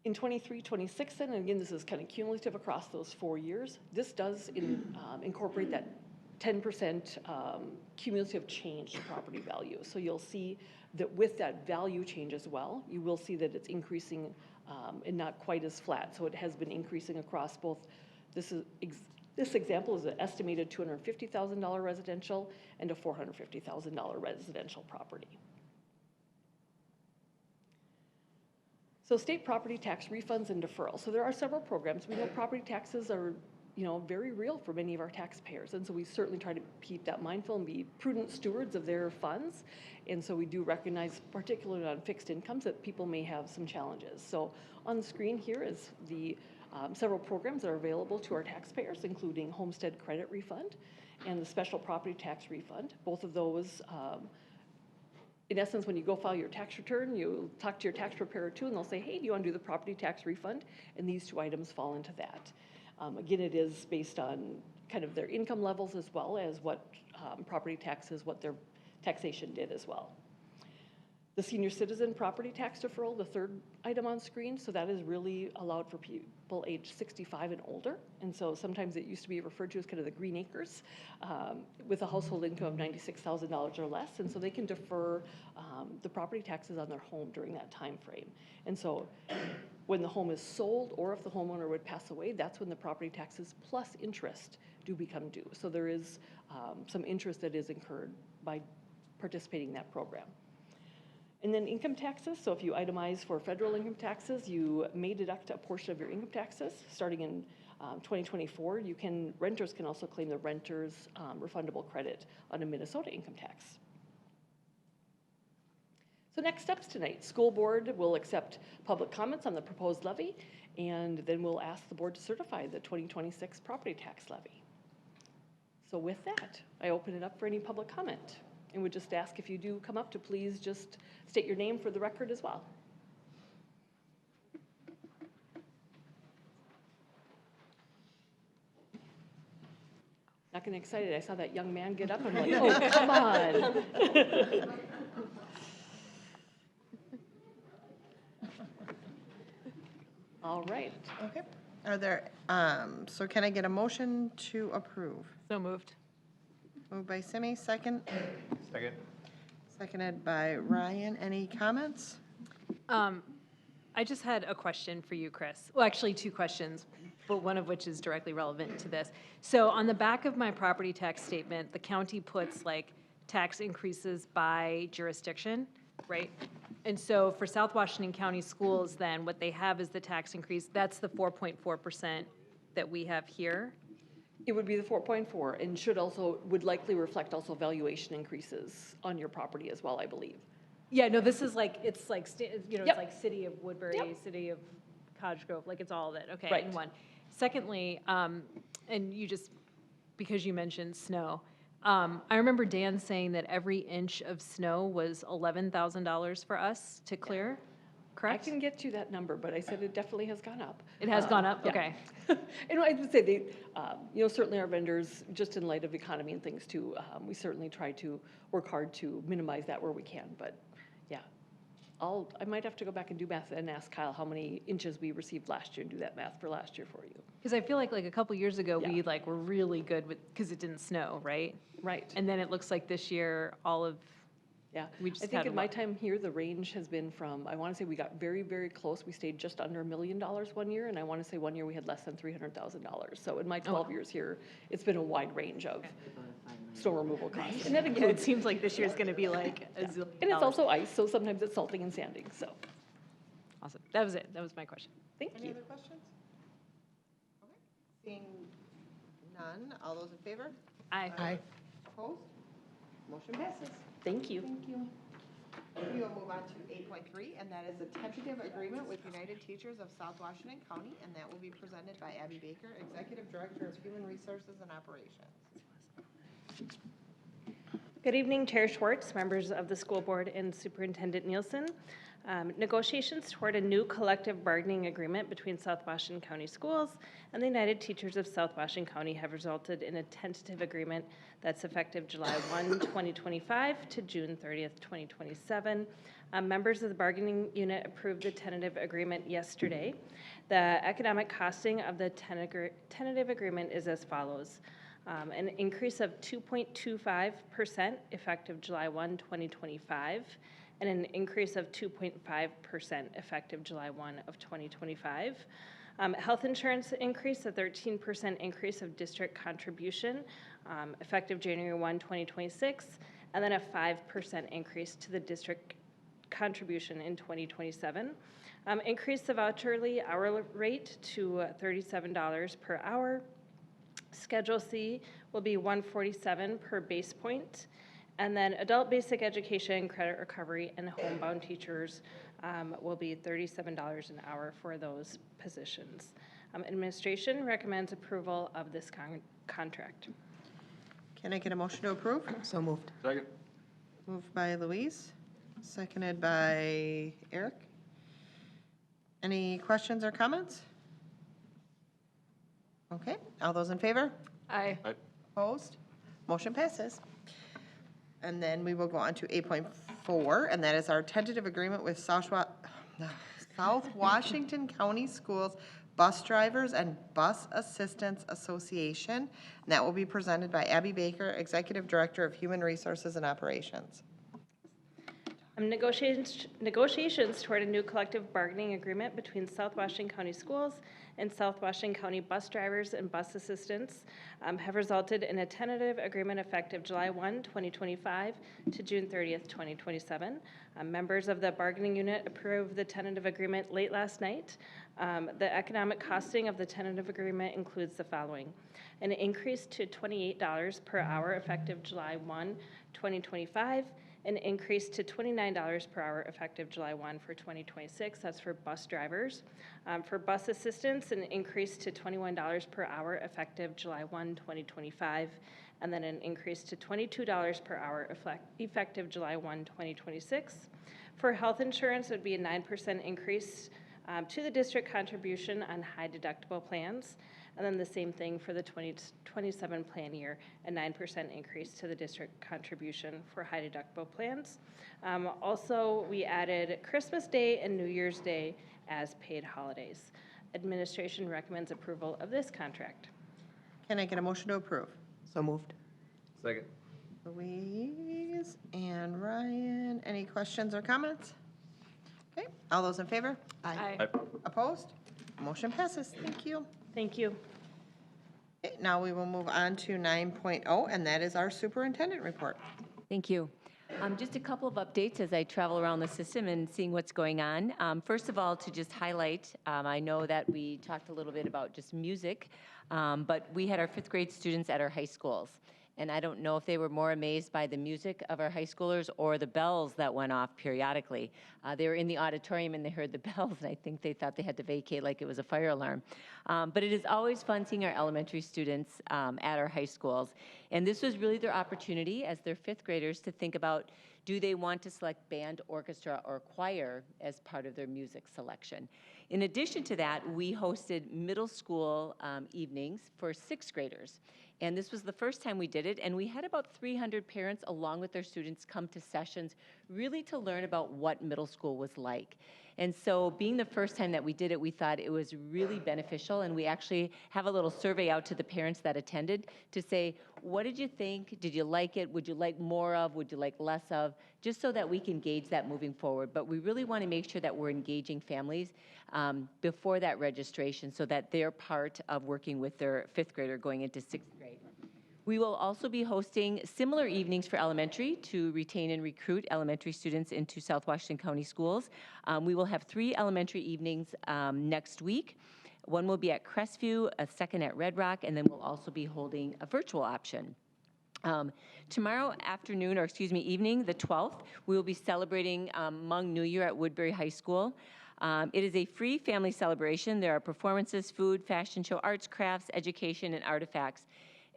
In 23-26, and again, this is kind of cumulative across those 4 years, this does incorporate that 10% cumulative change to property value. So you'll see that with that value change as well, you will see that it's increasing and not quite as flat. So it has been increasing across both. This example is an estimated $250,000 residential and a $450,000 residential property. So state property tax refunds and deferrals. So there are several programs. We know property taxes are, very real for many of our taxpayers. And so we certainly try to keep that mindful and be prudent stewards of their funds. And so we do recognize, particularly on fixed incomes, that people may have some challenges. So on the screen here is the several programs that are available to our taxpayers, including homestead credit refund and the special property tax refund. Both of those, in essence, when you go file your tax return, you talk to your tax preparer too, and they'll say, hey, do you want to do the property tax refund? And these two items fall into that. Again, it is based on kind of their income levels as well as what property taxes, what their taxation did as well. The senior citizen property tax deferral, the third item on screen, so that is really allowed for people aged 65 and older. And so sometimes it used to be referred to as kind of the green acres with a household income of $96,000 or less. And so they can defer the property taxes on their home during that time frame. And so when the home is sold or if the homeowner would pass away, that's when the property taxes plus interest do become due. So there is some interest that is incurred by participating in that program. And then income taxes, so if you itemize for federal income taxes, you may deduct a portion of your income taxes. Starting in 2024, renters can also claim the renter's refundable credit on a Minnesota income tax. So next steps tonight, school board will accept public comments on the proposed levy, and then we'll ask the board to certify the 2026 property tax levy. So with that, I open it up for any public comment. And would just ask if you do come up to please just state your name for the record as well. Not getting excited. I saw that young man get up and I'm like, oh, come on. All right. Okay. Are there, so can I get a motion to approve? So moved. Moved by Simi, second. Second. Seconded by Ryan. Any comments? I just had a question for you, Chris. Well, actually, two questions, but one of which is directly relevant to this. So on the back of my property tax statement, the county puts like tax increases by jurisdiction, right? And so for South Washington County Schools, then what they have is the tax increase. That's the 4.4% that we have here. It would be the 4.4 and would likely reflect also valuation increases on your property as well, I believe. Yeah, no, this is like, it's like, Yep. it's like City of Woodbury, Yep. City of Cottage Grove, like it's all of it, okay, Right. in one. Secondly, and you just, because you mentioned snow, I remember Dan saying that every inch of snow was $11,000 for us to clear, correct? I can get you that number, but I said it definitely has gone up. It has gone up, Yeah. okay. And I would say certainly our vendors, just in light of economy and things too, we certainly try to work hard to minimize that where we can, but yeah. I might have to go back and do math and ask Kyle how many inches we received last year and do that math for last year for you. Because I feel like a couple years ago, Yeah. we were really good with, because it didn't snow, right? Right. And then it looks like this year, Yeah, we just I think had in my time here, the range has been from, I want to say we got very, very close. We stayed just under $1 million one year, and I want to say one year we had less than $300,000. So in my 12 years here, it's been a wide range of snow removal costs. And that it includes, seems like this year's going to be like a yeah. zillion And it's dollars. also ice, so sometimes it's salting and sanding, so. Awesome. That was it. That was my question. Thank Any you. other questions? Okay. Seeing none, all those in favor? Aye. Opposed? Motion passes. Thank you. Thank you. We will move on to 8.3, and that is a tentative agreement with United Teachers of South Washington County, and that will be presented by Abby Baker, Executive Director of Human Resources and Operations. Good evening, Chair Schwartz, members of the school board, and Superintendent Nielsen. Negotiations toward a new collective bargaining agreement between South Washington County Schools and the United Teachers of South Washington County have resulted in a tentative agreement that's effective July 1, 2025 to June 30th, 2027. Members of the bargaining unit approved the tentative agreement yesterday. The economic costing of the tentative agreement is as follows. An increase of 2.25% effective July 1, 2025, and an increase of 2.5% effective July 1 of 2025. Health insurance increase, a 13% increase of district contribution effective January 1, 2026, and then a 5% increase to the district contribution in 2027. Increase the voucherly hourly rate to $37 per hour. Schedule C will be $147 per base point. And then adult basic education, credit recovery, and homebound teachers will be $37 an hour for those positions. Administration recommends approval of this contract. Can I get a motion to approve? So moved. Second. Moved by Louise, seconded by Eric. Any questions or comments? Okay, all those in favor? Aye. Opposed? Motion passes. And then we will go on to 8.4, and that is our tentative agreement with South Washington County Schools Bus Drivers and Bus Assistants Association. And that will be presented by Abby Baker, Executive Director of Human Resources and Operations. Negotiations toward a new collective bargaining agreement between South Washington County Schools and South Washington County Bus Drivers and Bus Assistants have resulted in a tentative agreement effective July 1, 2025 to June 30th, 2027. Members of the bargaining unit approved the tentative agreement late last night. The economic costing of the tentative agreement includes the following: an increase to $28 per hour effective July 1, 2025, an increase to $29 per hour effective July 1 for 2026. That's for bus drivers. For bus assistants, an increase to $21 per hour effective July 1, 2025, and then an increase to $22 per hour effective July 1, 2026. For health insurance, it would be a 9% increase to the district contribution on high deductible plans. And then the same thing for the 2027 plan year, a 9% increase to the district contribution for high deductible plans. Also, we added Christmas Day and New Year's Day as paid holidays. Administration recommends approval of this contract. Can I get a motion to approve? So moved. Second. Louise and Ryan, any questions or comments? Okay, all those in favor? Aye. Opposed? Motion passes. Thank you. Thank you. Okay, now we will move on to 9.0, and that is our superintendent report. Thank you. Just a couple of updates as I travel around the system and seeing what's going on. First of all, to just highlight, I know that we talked a little bit about just music, but we had our 5th grade students at our high schools. And I don't know if they were more amazed by the music of our high schoolers or the bells that went off periodically. They were in the auditorium and they heard the bells, and I think they thought they had to vacate like it was a fire alarm. But it is always fun seeing our elementary students at our high schools. And this was really their opportunity as their 5th graders to think about, do they want to select band, orchestra, or choir as part of their music selection? In addition to that, we hosted middle school evenings for 6th graders. And this was the first time we did it, and we had about 300 parents along with their students come to sessions really to learn about what middle school was like. And so being the first time that we did it, we thought it was really beneficial, and we actually have a little survey out to the parents that attended to say, what did you think? Did you like it? Would you like more of? Would you like less of? Just so that we can gauge that moving forward. But we really want to make sure that we're engaging families before that registration so that they're part of working with their 5th grader going into 6th grade. We will also be hosting similar evenings for elementary to retain and recruit elementary students into South Washington County Schools. We will have 3 elementary evenings next week. One will be at Crestview, a second at Red Rock, and then we'll also be holding a virtual option. Tomorrow afternoon, or excuse me, evening, the 12th, we will be celebrating Hmong New Year at Woodbury High School. It is a free family celebration. There are performances, food, fashion show, arts, crafts, education, and artifacts.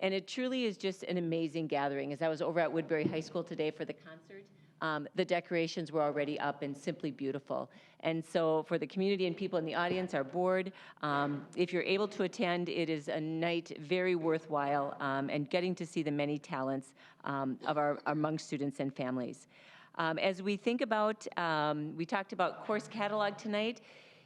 And it truly is just an amazing gathering. As I was over at Woodbury High School today for the concert, the decorations were already up and simply beautiful. And so for the community and people in the audience, our board, if you're able to attend, it is a night very worthwhile and getting to see the many talents of our Hmong students and families. As we think about, we talked about course catalog tonight.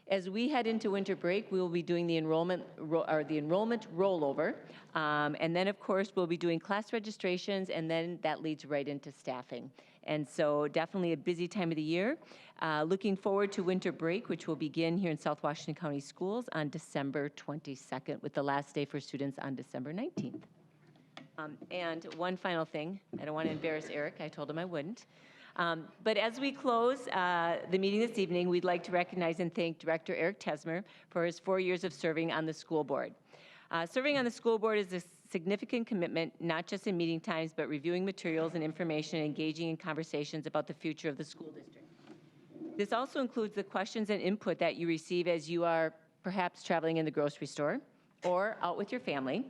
As we head into winter break, we will be doing the enrollment rollover. And then, of course, we'll be doing class registrations, and then that leads right into staffing. And so definitely a busy time of the year. Looking forward to winter break, which will begin here in South Washington County Schools on December 22nd, with the last day for students on December 19th. And one final thing, I don't want to embarrass Eric, I told him I wouldn't. But as we close the meeting this evening, we'd like to recognize and thank Director Eric Tesmer for his 4 years of serving on the school board. Serving on the school board is a significant commitment, not just in meeting times, but reviewing materials and information and engaging in conversations about the future of the school district. This also includes the questions and input that you receive as you are perhaps traveling in the grocery store or out with your family.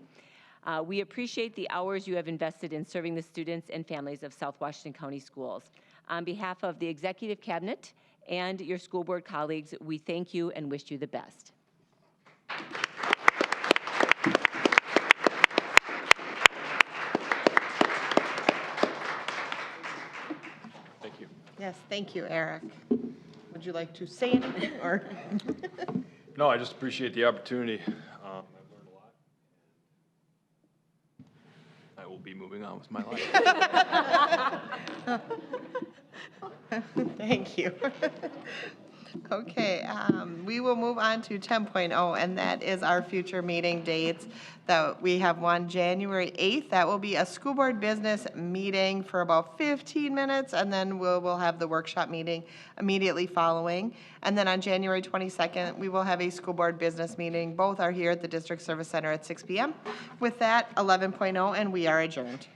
We appreciate the hours you have invested in serving the students and families of South Washington County Schools. On behalf of the Executive Cabinet and your school board colleagues, we thank you and wish you the best. Yes, thank you, Eric. Would you like to say anything, or? No, I just appreciate the opportunity. I've learned a lot. I will be moving on with my life. Thank you. Okay, we will move on to 10.0, and that is our future meeting dates. That we have one January 8th. That will be a school board business meeting for about 15 minutes, and then we'll have the workshop meeting immediately following. And then on January 22nd, we will have a school board business meeting. Both are here at the District Service Center at 6 p.m. With that, 11.0, and we are adjourned.